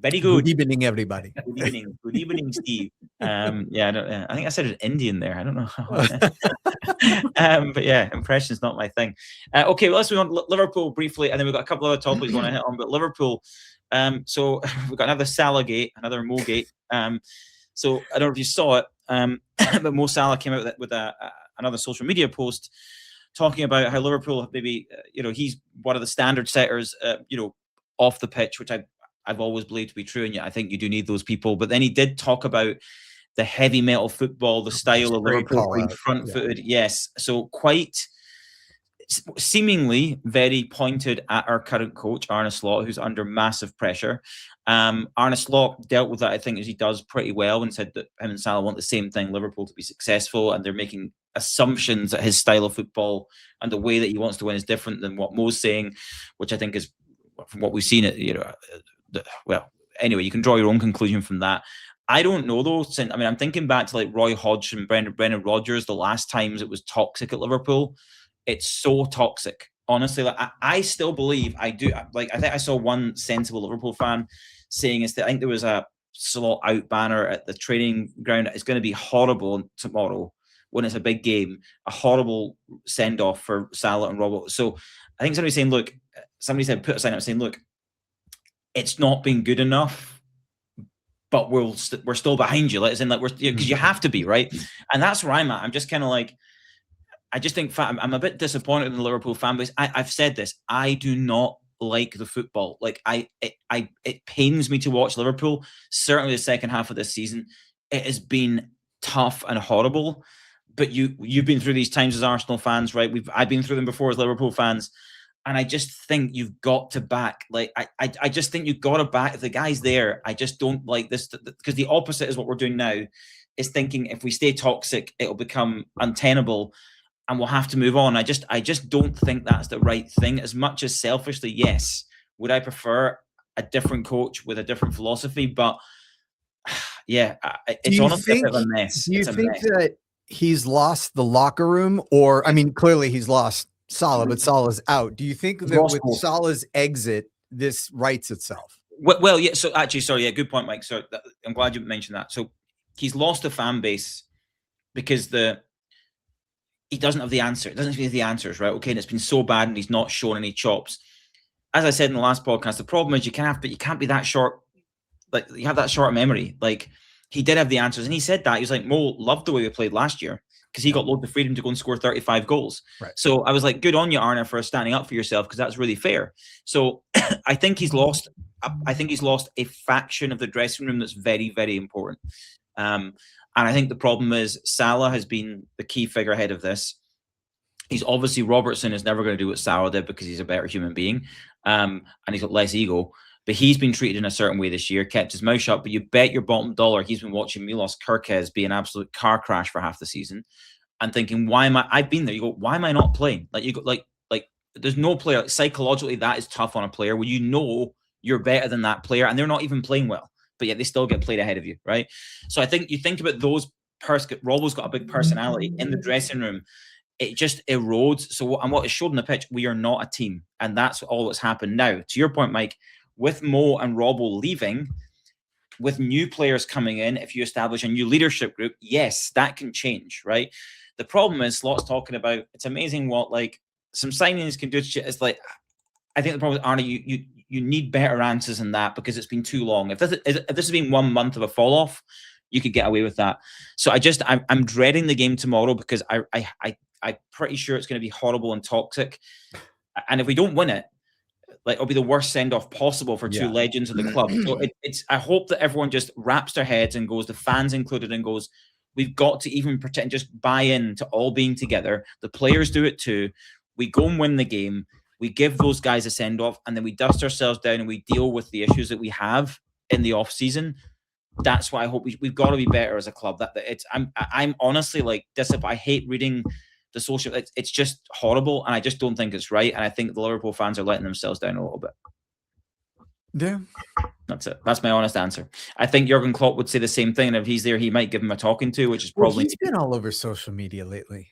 Very good. Good evening, everybody. Good evening, Steve. Yeah, I think I said it Indian there. I don't know. But yeah, impression's not my thing. Okay, well, let's move on to Liverpool briefly, and then we've got a couple of other topics we want to hit on. But Liverpool, so we've got another Salah gate, another Mo gate. So I don't know if you saw it, but Mo Salah came out with another social media post talking about how Liverpool maybe, you know, he's one of the standard setters, you know, off the pitch, which I've always believed to be true, and yet I think you do need those people. But then he did talk about the heavy metal football, the style of Liverpool being front-footed. Yeah. Yes, so quite seemingly very pointed at our current coach, Arne Slot, who's under massive pressure. Arne Slot dealt with that, I think, as he does pretty well, and said that him and Salah want the same thing, Liverpool to be successful, and they're making assumptions that his style of football and the way that he wants to win is different than what Mo's saying, which I think is, from what we've seen, it, you know, well, anyway, you can draw your own conclusion from that. I don't know though. I mean, I'm thinking back to like Roy Hodge and Brendan Rodgers. The last times it was toxic at Liverpool, it's so toxic. Honestly, like I still believe I do. Like I think I saw one sensible Liverpool fan saying is that I think there was a Slot out banner at the training ground. It's going to be horrible tomorrow when it's a big game. A horrible send off for Salah and Robert. So I think somebody's saying, look, somebody said put a sign up saying, look, it's not been good enough, but we're still behind you. Like, as in, like, because you have to be, right? And that's where I'm at. I'm just kind of like, I just think I'm a bit disappointed in the Liverpool fan base. I've said this. I do not like the football. Like, it pains me to watch Liverpool. Certainly the second half of this season, it has been tough and horrible. But you've been through these times as Arsenal fans, right? I've been through them before as Liverpool fans. And I just think you've got to back, like, I just think you've got to back the guys there. I just don't like this, because the opposite is what we're doing now, is thinking if we stay toxic, it'll become untenable and we'll have to move on. I just don't think that's the right thing. As much as selfishly, yes, would I prefer a different coach with a different philosophy? But yeah, it's honestly a bit of a mess. Do you think that he's lost the locker room? Or, I mean, clearly he's lost Salah, but Salah's out. Do you think that with Salah's exit, this rights itself? Well, yeah. So actually, sorry, yeah, good point, Mike. So I'm glad you mentioned that. So he's lost the fan base because he doesn't have the answer. It doesn't have the answers, right? Okay, and it's been so bad, and he's not shown any chops. As I said in the last podcast, the problem is you can't be that short. Like, you have that short memory. Like, he did have the answers, and he said that he was like, Mo loved the way we played last year, because he got loads of freedom to go and score 35 goals. Right. So I was like, good on you, Arne, for standing up for yourself, because that's really fair. So I think he's lost a faction of the dressing room that's very, very important. And I think the problem is Salah has been the key figurehead of this. He's obviously, Robertson is never going to do what Salah did because he's a better human being. And he's got less ego. But he's been treated in a certain way this year, kept his mouth shut. But you bet your bottom dollar he's been watching Milos Kerkez be an absolute car crash for half the season, and thinking, why am I? I've been there. You go, why am I not playing? Like, you go, like there's no player. Like, psychologically, that is tough on a player when you know you're better than that player, and they're not even playing well, but yet they still get played ahead of you, right? So I think you think about those. Robbo's got a big personality in the dressing room. It just erodes. So what is showed on the pitch, we are not a team, and that's all that's happened now. To your point, Mike. With Mo and Robbo leaving, with new players coming in, if you establish a new leadership group, yes, that can change, right? The problem is, Slot's talking about, it's amazing what, like, some signings can do. It's like, I think the problem is, Arne, you need better answers than that, because it's been too long. If this has been 1 month of a fall off, you could get away with that. So I'm dreading the game tomorrow, because I'm pretty sure it's going to be horrible and toxic. And if we don't win it, like, it'll be the worst send-off possible for two legends of the club. So I hope that everyone just wraps their heads and goes, the fans included, and goes, we've got to even pretend, just buy in to all being together. The players do it too. We go and win the game. We give those guys a send-off, and then we dust ourselves down and we deal with the issues that we have in the off season. That's why I hope we've got to be better as a club. I'm honestly like disappointed. I hate reading the social. It's just horrible, and I just don't think it's right. And I think the Liverpool fans are letting themselves down a little bit. Yeah, that's it. That's my honest answer. I think Jurgen Klopp would say the same thing, and if he's there, he might give him a talking to, which is probably. He's been all over social media lately.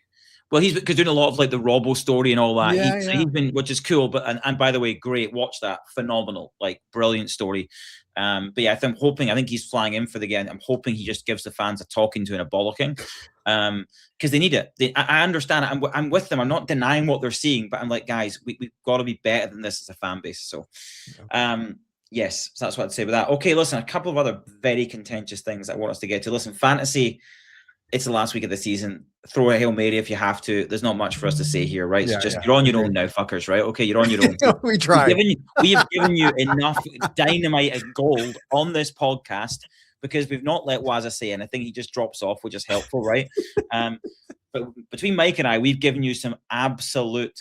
Well, he's doing a lot of like the Robo story and all that. Yeah, So he's been, which is cool. But and by the way, great. Watch that, phenomenal, like brilliant story. But yeah, I think he's flying in for the game. I'm hoping he just gives the fans a talking to and a bollocking, because they need it. I understand it. I'm with them. I'm not denying what they're seeing, but I'm like, guys, we've got to be better than this as a fan base. So, yes, so that's what I'd say about that. Okay, listen, a couple of other very contentious things I want us to get to. Listen, fantasy. It's the last week of the season. Throw a Hail Mary if you have to. There's not much for us to say here, right? So just you're on your own now, fuckers, right? Okay, you're on your own. We try. We have given you enough dynamite and gold on this podcast because we've not let Waza say anything. He just drops off, which is helpful, right? But between Mike and I, we've given you some absolute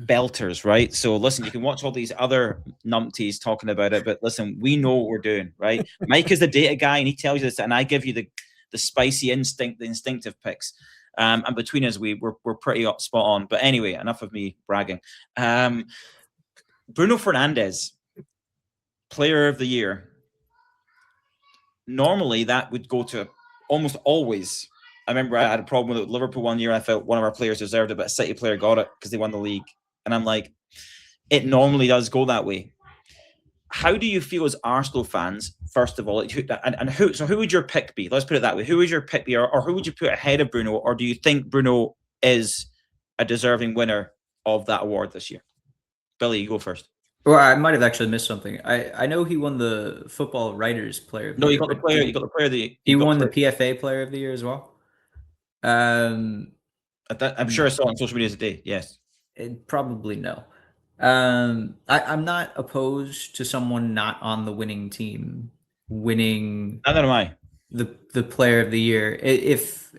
belters, right? So listen, you can watch all these other numpties talking about it, but listen, we know what we're doing, right? Mike is the data guy, and he tells you this, and I give you the spicy instinct, the instinctive picks. And between us, we're pretty spot on. But anyway, enough of me bragging. Bruno Fernandes, Player of the Year. Normally, that would go to almost always. I remember I had a problem with Liverpool one year. I felt one of our players deserved it, but a City player got it because they won the league. And I'm like, it normally does go that way. How do you feel as Arsenal fans, first of all, who would your pick be? Let's put it that way. Who would your pick be, or who would you put ahead of Bruno? Or do you think Bruno is a deserving winner of that award this year? Billy, you go first. Well, I might have actually missed something. I know he won the Football Writers Player of the Year. No, you got the player of the year. He won the PFA Player of the Year as well. I'm sure I saw it on social media today. Yes. Probably no. I'm not opposed to someone not on the winning team winning. Neither am I. The Player of the Year. If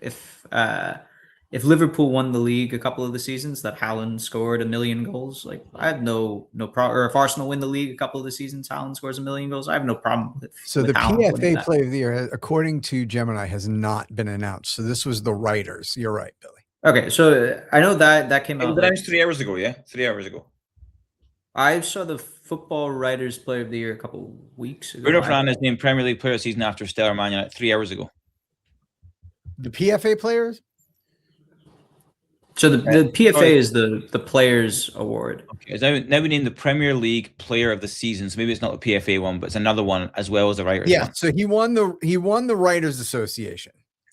Liverpool won the league a couple of the seasons that Haaland scored 1 million goals, like I have no problem. Or if Arsenal win the league a couple of the seasons, Haaland scores 1 million goals, I have no problem with. So the PFA Player of the Year, according to Gemini, has not been announced. So this was the writers. You're right, Billy. Okay, so I know that came out. That was 3 hours ago. Yeah, 3 hours ago. I saw the Football Writers Player of the Year a couple weeks ago. Bruno Fernandes named Premier League Player of the Season after Stellar Man United 3 hours ago. The PFA players? So the PFA is the Players Award. Okay, so now we name the Premier League Player of the Season. So maybe it's not the PFA one, but it's another one as well as the Writers one. So he won the Writers Association.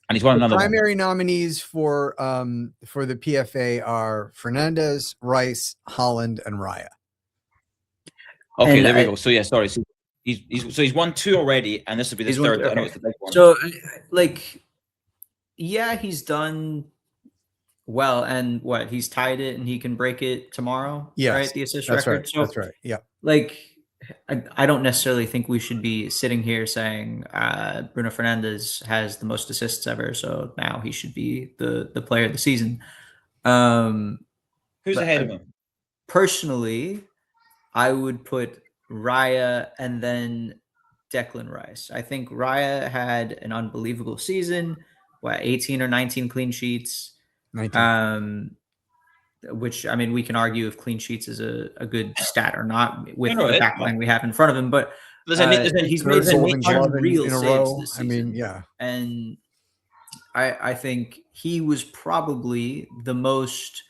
And he's won another primary one. Nominees for the PFA are Fernandes, Rice, Haaland, and Raya. Okay, there we go. So yeah, sorry. So he's won 2 already, and this will be the third. I know it's the big one. So he's done well, and he's tied it, and he can break it tomorrow. Yes, right, the assist record. Right. So, that's right. Yeah. I don't necessarily think we should be sitting here saying Bruno Fernandes has the most assists ever, so now he should be the Player of the Season. Who's ahead of him? Personally, I would put Raya and then Declan Rice. I think Raya had an unbelievable season. 18 or 19 clean sheets. 19. Which, I mean, we can argue if clean sheets is a good stat or not with the backline we have in front of him. But he's made some real saves this season. I mean, yeah. And I think he was probably the most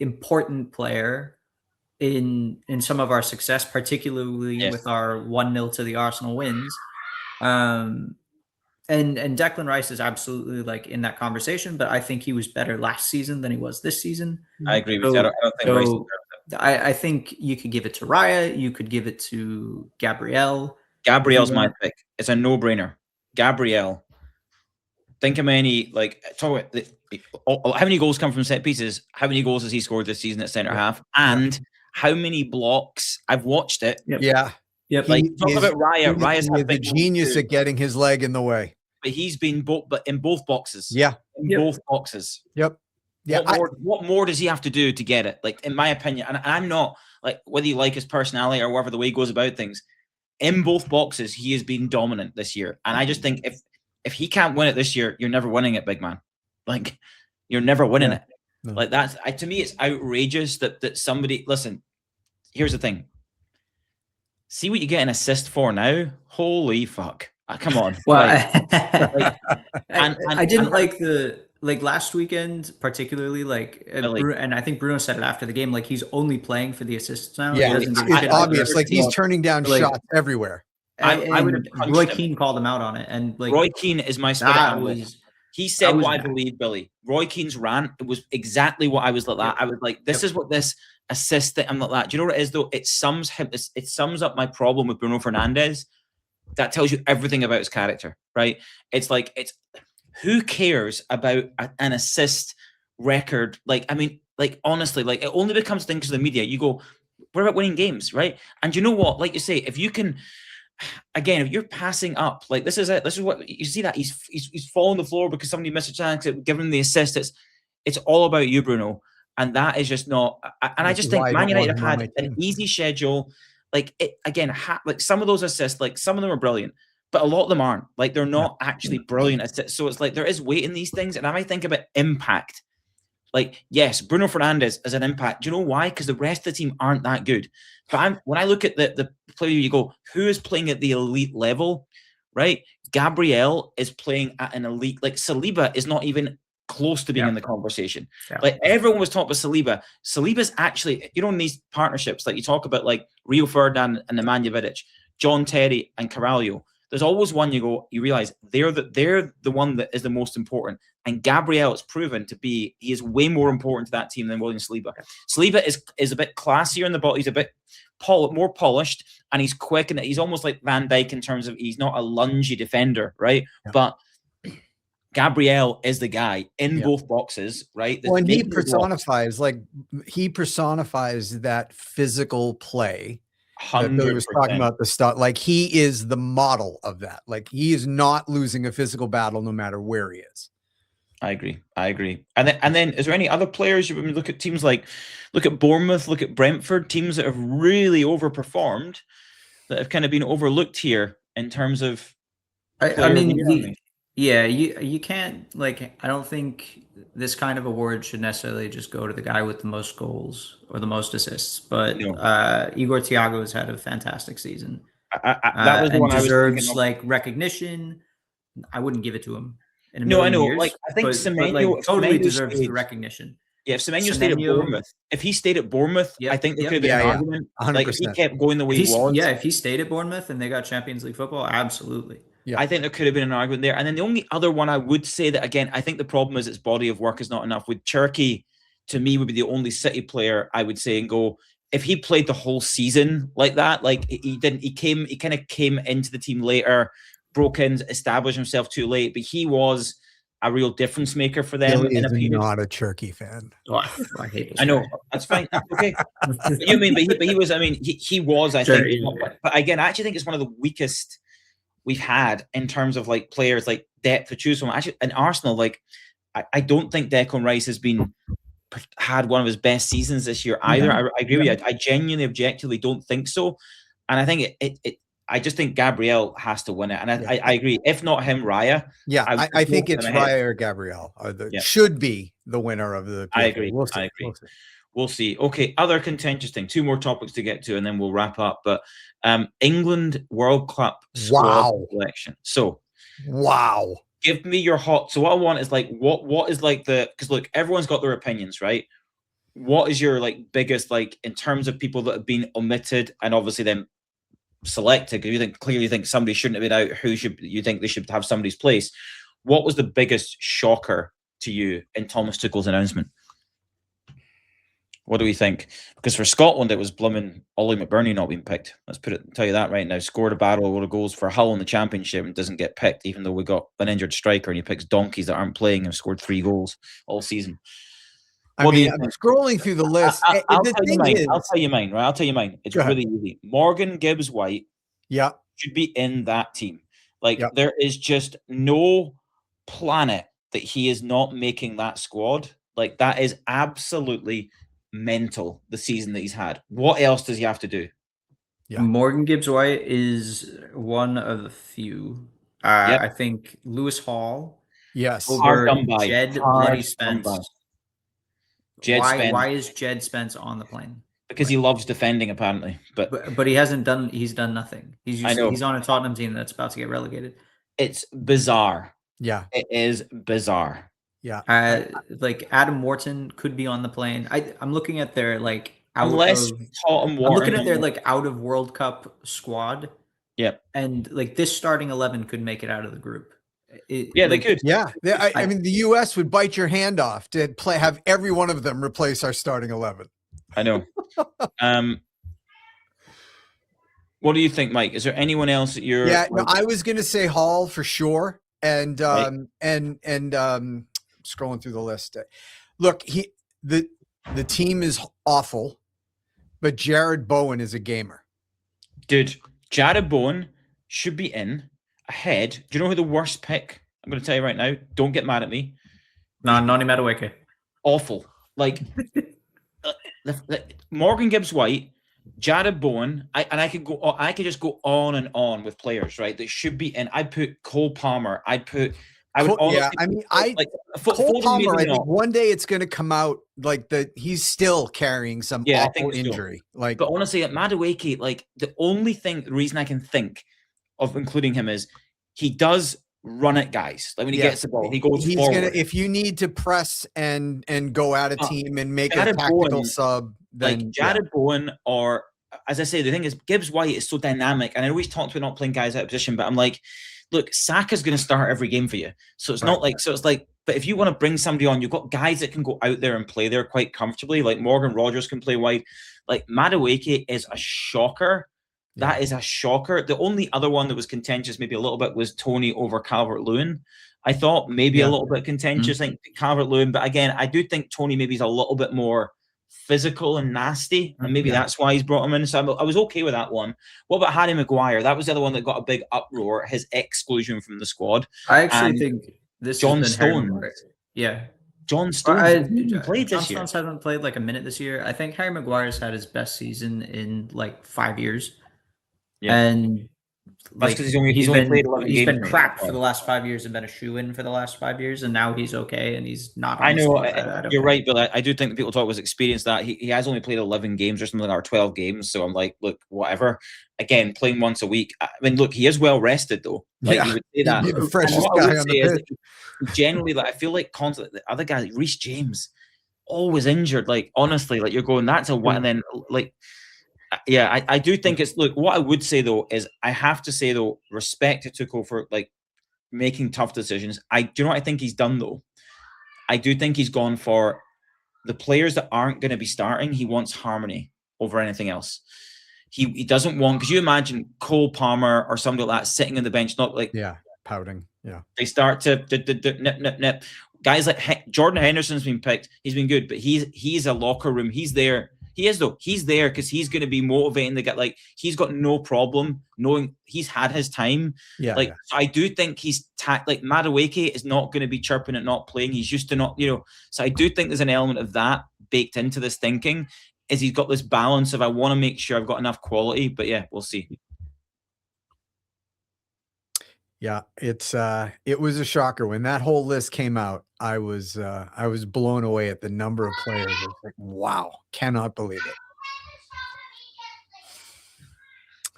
important player in some of our success, particularly with our 1-0 to the Arsenal wins. And Declan Rice is absolutely in that conversation, but I think he was better last season than he was this season. I agree with you. I don't think Rice deserves it. I think you could give it to Raya. You could give it to Gabriel. Gabriel's my pick. It's a no-brainer. Gabriel. Think of many, talk about how many goals come from set pieces? How many goals has he scored this season at centre half? And how many blocks? I've watched it. Yeah. Yep. Talk about Raya. Raya's the genius at getting his leg in the way. But he's been in both boxes. Yeah. Both boxes. Yep. Yeah. What more does he have to do to get it? In my opinion, and I'm not whether you like his personality or whatever the way he goes about things, in both boxes, he has been dominant this year. And I just think if he can't win it this year, you're never winning it, big man. Like, you're never winning it. No. Like, to me, it's outrageous that somebody, listen, here's the thing. See what you get an assist for now? Holy fuck. Come on. Well, I didn't like last weekend, particularly, and I think Bruno said it after the game, like, he's only playing for the assists now. Yeah, it's obvious. Like, he's turning down shots everywhere. I would Roy Keane called him out on it, and like, Roy Keane is my spirit. He said what I believe, Billy. Roy Keane's rant, it was exactly what I was like that. I was like, this is what this assist that I'm like that. Do you know what it is though? It sums up my problem with Bruno Fernandes. That tells you everything about his character, right? It's like, who cares about an assist record? Like, I mean, like, honestly, like, it only becomes things because of the media. You go, what about winning games, right? And you know what? Like you say, if you can, again, if you're passing up, like, this is it. This is what you see, that he's falling on the floor because somebody missed a chance, giving him the assist. It's all about you, Bruno. And that is just not. And I just think Man United have had an easy schedule. Like, like, some of those assists, like, some of them are brilliant, but a lot of them aren't. Like, they're not actually brilliant assists. So it's like, there is weight in these things. And I might think about impact. Like, yes, Bruno Fernandes is an impact. Do you know why? Because the rest of the team aren't that good. But when I look at the player, you go, who is playing at the elite level, right? Gabriel is playing at an elite. Like, Saliba is not even close to being in the conversation. Like, everyone was talking about Saliba. Saliba's actually, in these partnerships, like, you talk about, like, Rio Ferdinand and Nemanja Vidic, John Terry and Carvalho. There's always one you realize they're the one that is the most important. And Gabriel is proven to be, he is way more important to that team than William Saliba. Saliba is a bit classier in the ball. He's a bit more polished, and he's quick, and he's almost like Van Dijk in terms of he's not a lungy defender, right? Yeah. But Gabriel is the guy in both boxes, right? Well, and he personifies that physical play. 100%. That Billy was talking about the stuff. Like, he is the model of that. Like, he is not losing a physical battle no matter where he is. I agree. And then is there any other players? You look at teams like, look at Bournemouth, look at Brentford, teams that have really overperformed, that have kind of been overlooked here in terms of. I mean, you can't, like, I don't think this kind of award should necessarily just go to the guy with the most goals or the most assists, but Igor Thiago has had a fantastic season. That was the one deserves, like, recognition. I wouldn't give it to him. I know. Years, like, I think Semenyo totally deserves the recognition. Yeah, if Semenyo stayed at Bournemouth, I think there could have been an argument. 100%. Like, if he kept going the way he was. Yeah, if he stayed at Bournemouth and they got Champions League football, absolutely. Yeah. I think there could have been an argument there. And then the only other one I would say that, again, I think the problem is its body of work is not enough. With Cherki, to me, would be the only City player I would say and go, if he played the whole season like that, like, he kind of came into the team later, broke in, established himself too late, but he was a real difference maker for them. Billy is not a Cherki fan. Oh, I hate this. I know. That's fine. Okay. But he was, I mean, he was, I think. But again, I actually think it's one of the weakest we've had in terms of, like, players, like, depth to choose from. Actually, in Arsenal, like, I don't think Declan Rice had one of his best seasons this year either. I agree with you. I genuinely, objectively don't think so. And I think I just think Gabriel has to win it. And I agree. If not him, Raya. Yeah, I think it's Raya or Gabriel should be the winner of the. I agree. We'll see. Okay, other contentious thing. 2 more topics to get to, and then we'll wrap up. But England World Cup squad selection. So, give me your hot. So what I want is, like, what is, like, because look, everyone's got their opinions, right? What is your, like, biggest, like, in terms of people that have been omitted and obviously then selected? Because you clearly think somebody shouldn't have been out. Who should you think they should have somebody's place? What was the biggest shocker to you in Thomas Tuchel's announcement? What do we think? Because for Scotland, it was blooming Ollie McBurney not being picked. Tell you that right now. Scored a barrel load of goals for Hull in the Championship and doesn't get picked, even though we got an injured striker and he picks donkeys that aren't playing and scored 3 goals all season. I'm scrolling through the list. I'll tell you mine, right? I'll tell you mine. It's really easy. Morgan Gibbs-White should be in that team. Like, there is just no planet that he is not making that squad. Like, that is absolutely mental, the season that he's had. What else does he have to do? Yeah. Morgan Gibbs-White is one of the few. Yep. I think Lewis Hall Yes. over Hard done by. Jed Hard Bloody done Spence. by. Jed Spence. Why is Jed Spence on the plane? Because he loves defending, apparently. But he's done nothing. I know. He's on a Tottenham team that's about to get relegated. It's bizarre. Yeah. It is bizarre. Yeah. Like Adam Wharton could be on the plane. I'm looking at their like Unless Tottenham I'm looking at their like out of World Cup squad. Yep. And like this starting 11 could make it out of the group. They could. Yeah. I mean, the US would bite your hand off to have every one of them replace our starting 11. I know. What do you think, Mike? Is there anyone else that you're? Yeah, no, I was going to say Hall for sure, and scrolling through the list. Look, the team is awful, but Jared Bowen is a gamer. Dude, Jared Bowen should be in ahead. Do you know who the worst pick? I'm going to tell you right now. Don't get mad at me. No, Noni Madueke. Awful. Like Morgan Gibbs-White, Jared Bowen, I could just go on and on with players, right? That should be in. I'd put Cole Palmer. Cole Palmer. I think one day it's going to come out like that he's still carrying some awful injury. Like, but honestly, at Madueke, like the reason I can think of including him is he does run at guys. Like when he gets the ball, he goes forward. If you need to press and go at a team and make a tactical sub, then like Jared Bowen, or as I say, the thing is Gibbs-White is so dynamic, and I always talk about not playing guys out of position, but I'm like, look, Saka's going to start every game for you, so it's not like it's like. But if you want to bring somebody on, you've got guys that can go out there and play there quite comfortably. Like Morgan Rogers can play wide. Like Madueke is a shocker. That is a shocker. The only other one that was contentious maybe a little bit was Tony over Calvert-Lewin. I thought maybe a little bit contentious. I think Calvert-Lewin, but again, I do think Tony maybe is a little bit more physical and nasty, and maybe that's why he's brought him in. So I was okay with that one. What about Harry Maguire? That was the other one that got a big uproar, his exclusion from the squad. I actually think this John Stones. John Stones played this year. John Stones hasn't played like a minute this year. I think Harry Maguire's had his best season in like 5 years. Yeah. And like, he's only played 11 games. He's been crap for the last 5 years and been a shoe-in for the last 5 years, and now he's okay, and he's not. I know you're right, but I do think that people talk about experience that he has only played 11 games or something, or 12 games. So I'm like, look, whatever. Again, playing once a week. I mean, look, he is well rested though. Like you would say that. The freshest guy on the pitch. Generally, like I feel like constantly the other guys, Reece James, always injured. Like honestly, like you're going, that's a what, and then like. Yeah, I do think it's look. What I would say though is I have to say though, respect to Tuchel for like making tough decisions. Do you know what I think he's done though? I do think he's gone for the players that aren't going to be starting. He wants harmony over anything else. He doesn't want, because you imagine Cole Palmer or somebody like that sitting on the bench, not like pouting. Yeah, they start to nip. Guys like Jordan Henderson's been picked. He's been good, but he's a locker room. He's there. He is though. He's there because he's going to be motivating the guy. Like he's got no problem knowing he's had his time. So I do think he's like Madueke is not going to be chirping at not playing. He's used to not, So I do think there's an element of that baked into this thinking. Is he's got this balance of I want to make sure I've got enough quality, but yeah, we'll see. Yeah, it was a shocker when that whole list came out. I was blown away at the number of players. It was like, wow, cannot believe it.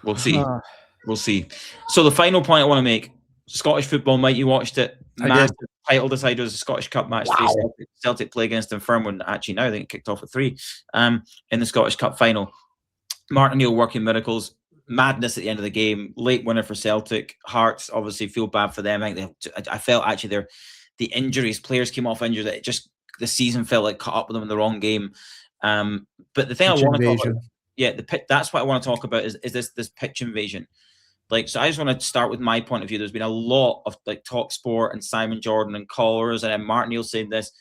We'll see. We'll see. So the final point I want to make: Scottish football. Mike, you watched it. Massive title decider was a Scottish Cup match. Wow. Celtic play against Dunfermline. Actually, now I think it kicked off at 3. In the Scottish Cup final. Martin O'Neill working miracles. Madness at the end of the game. Late winner for Celtic. Hearts obviously feel bad for them. I felt actually the injuries, players came off injured. It just the season felt like caught up with them in the wrong game. But the thing I want to talk about, that's what I want to talk about is this pitch invasion. Like, so I just want to start with my point of view. There's been a lot of like Talk Sport and Simon Jordan and callers, and then Martin Neal saying this,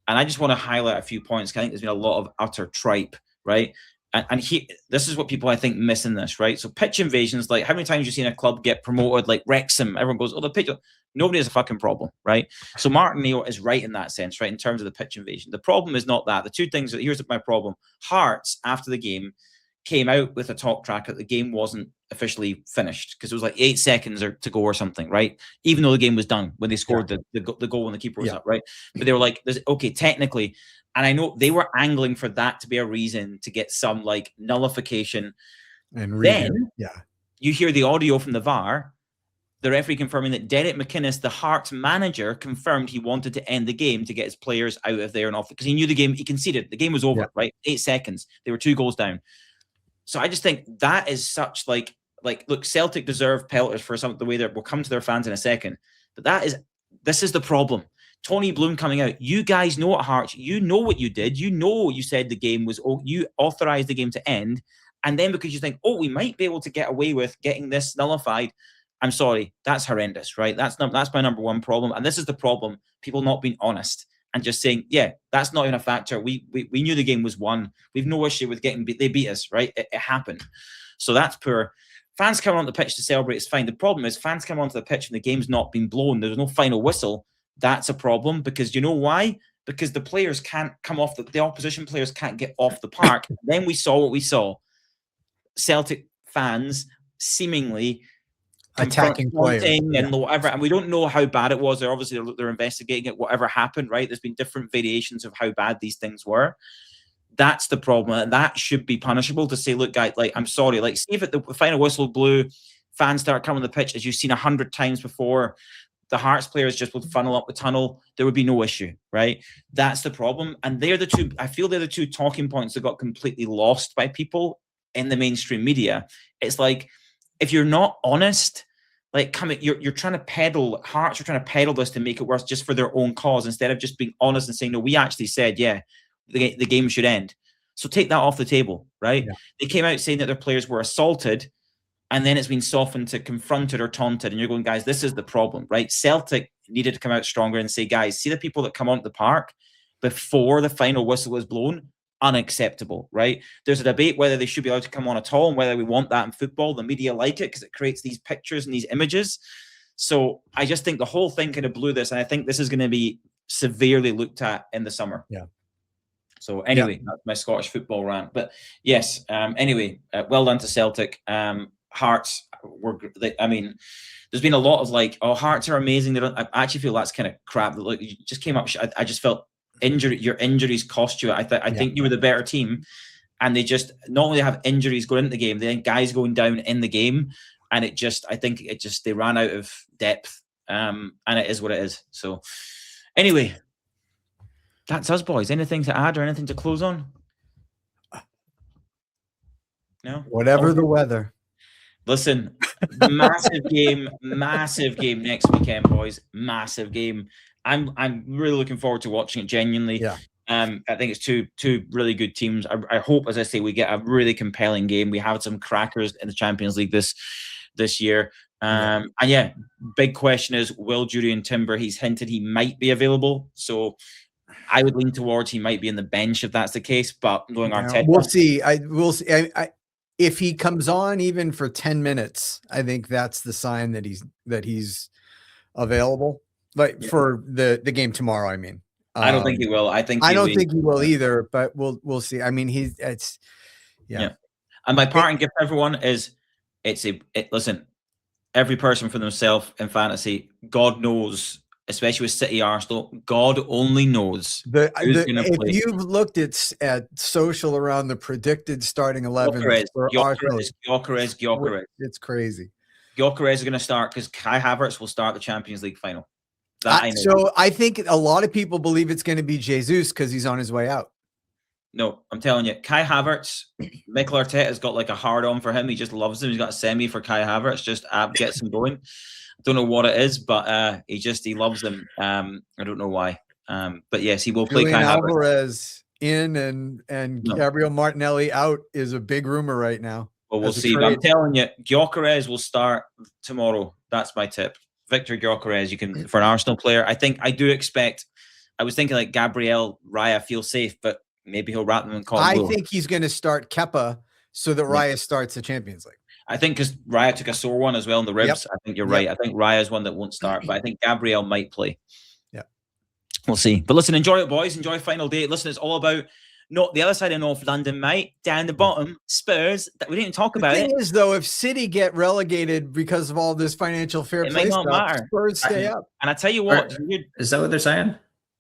and I just want to highlight a few points. I think there's been a lot of utter tripe, right? And this is what people I think miss in this, right? So pitch invasions, like how many times you've seen a club get promoted, like Wrexham, everyone goes, oh, the pitch. Nobody has a fucking problem, right? So Martin Neal is right in that sense, right? In terms of the pitch invasion. The problem is not that. The two things, here's my problem. Hearts, after the game, came out with a talk track that the game wasn't officially finished because it was like 8 seconds to go or something, right? Even though the game was done when they scored the goal when the keeper was up, right? But they were like, okay, technically, and I know they were angling for that to be a reason to get some like nullification. And then you hear the audio from the VAR, the referee confirming that Derek McInnes, the Hearts manager, confirmed he wanted to end the game to get his players out of there and off because he knew the game, he conceded. The game was over, right? 8 seconds. They were 2 goals down. So I just think that is such like, look, Celtic deserve pelters for some the way we'll come to their fans in a second. But this is the problem. Tony Bloom coming out. You guys know at Hearts, you know what you did. You know you said the game was, you authorized the game to end. And then because you think, we might be able to get away with getting this nullified. I'm sorry, that's horrendous, right? That's my number one problem. And this is the problem. People not being honest and just saying, that's not even a factor. We knew the game was won. We've no issue with getting beat. They beat us, right? It happened. So that's poor. Fans come on the pitch to celebrate, it's fine. The problem is fans come onto the pitch and the game's not been blown. There's no final whistle. That's a problem because you know why? Because the players can't come off, the opposition players can't get off the park. Then we saw what we saw. Celtic fans seemingly attacking players and whatever, and we don't know how bad it was. They're investigating it. Whatever happened, right? There's been different variations of how bad these things were. That's the problem, and that should be punishable. To say, look, guys, like I'm sorry, like see if the final whistle blew, fans start coming on the pitch as you've seen 100 times before. The Hearts players just would funnel up the tunnel. There would be no issue, right? That's the problem, and they're the two. I feel they're the two talking points that got completely lost by people in the mainstream media. It's like if you're not honest, like you're trying to peddle. Hearts are trying to peddle this to make it worse just for their own cause instead of just being honest and saying, no, we actually said, the game should end. So take that off the table, right? Yeah. They came out saying that their players were assaulted, and then it's been softened to confronted or taunted. And you're going, guys, this is the problem, right? Celtic needed to come out stronger and say, guys, see the people that come onto the park before the final whistle is blown? Unacceptable, right? There's a debate whether they should be allowed to come on at all and whether we want that in football. The media like it because it creates these pictures and these images. So I just think the whole thing kind of blew this. And I think this is going to be severely looked at in the summer. Yeah. So anyway, that's my Scottish football rant. But yes, anyway, well done to Celtic. Hearts there's been a lot of like, Hearts are amazing. I actually feel that's kind of crap. Like, you just came up. I just felt your injuries cost you. I think you were the better team, and they just not only have injuries going into the game, they have guys going down in the game, and they ran out of depth. And it is what it is. So anyway, that's us, boys. Anything to add or anything to close on? No. Whatever the weather. Listen, massive game next weekend, boys. Massive game. I'm really looking forward to watching it. Genuinely, I think it's two really good teams. I hope, as I say, we get a really compelling game. We have some crackers in the Champions League this year. And big question is, will Julian Timber? He's hinted he might be available, so I would lean towards he might be in the bench if that's the case. But knowing Arteta, we'll see. We'll see. If he comes on even for 10 minutes, I think that's the sign that he's available. Like for the game tomorrow, I mean. I don't think he will. I don't think he will either, but we'll see. I mean, yeah. And my parting gift to everyone is listen, every person for themselves in fantasy, God knows, especially with City Arsenal, God only knows who's going to play. If you've looked at social around the predicted starting 11 for Arsenal, Gyökeres. It's crazy. Gyökeres is going to start because Kai Havertz will start the Champions League final. So I think a lot of people believe it's going to be Jesus because he's on his way out. No, I'm telling you, Kai Havertz, Mikel Arteta's got like a hard on for him. He just loves him. He's got a semi for Kai Havertz, just gets him going. I don't know what it is, but he loves them. I don't know why. But yes, he will play Kai Havertz. Alvarez in and Gabriel Martinelli out is a big rumor right now. Well, we'll see. But I'm telling you, Gyökeres will start tomorrow. That's my tip. Victor Gyökeres, for an Arsenal player. I do expect. I was thinking like Gabriel Raya feels safe, but maybe he'll wrap them in cotton wool. I think he's going to start Kepa so that Raya starts the Champions League. I think because Raya took a sore one as well in the ribs. I think you're right. I think Raya's one that won't start, but I think Gabriel might play. Yeah. We'll see. But listen, enjoy it, boys. Enjoy final day. Listen, it's all about not the other side of North London, mate. Down the bottom, Spurs. We didn't talk about it. The thing is, though, if City get relegated because of all this financial fair It play may not stuff, matter. Spurs stay up. And I tell you what, Is that what they're saying?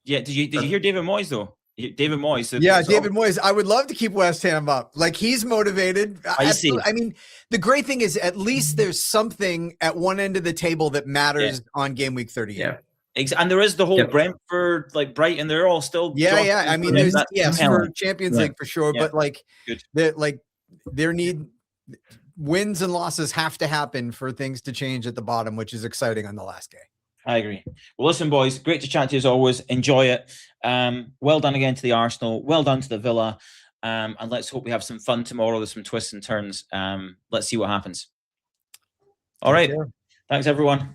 Yeah, did you hear David Moyes though? David Moyes. David Moyes. I would love to keep West Ham up. Like, he's motivated. I see. I mean, the great thing is at least there's something at one end of the table that matters on game week 38. Yeah. And there is the whole Brentford, like Brighton, they're all still. I mean, there's for Champions League for sure, but like, there need wins and losses have to happen for things to change at the bottom, which is exciting on the last day. I agree. Well, listen, boys, great to chat to you as always. Enjoy it. Well done again to the Arsenal. Well done to the Villa. And let's hope we have some fun tomorrow. There's some twists and turns. Let's see what happens. All right. Thanks, everyone.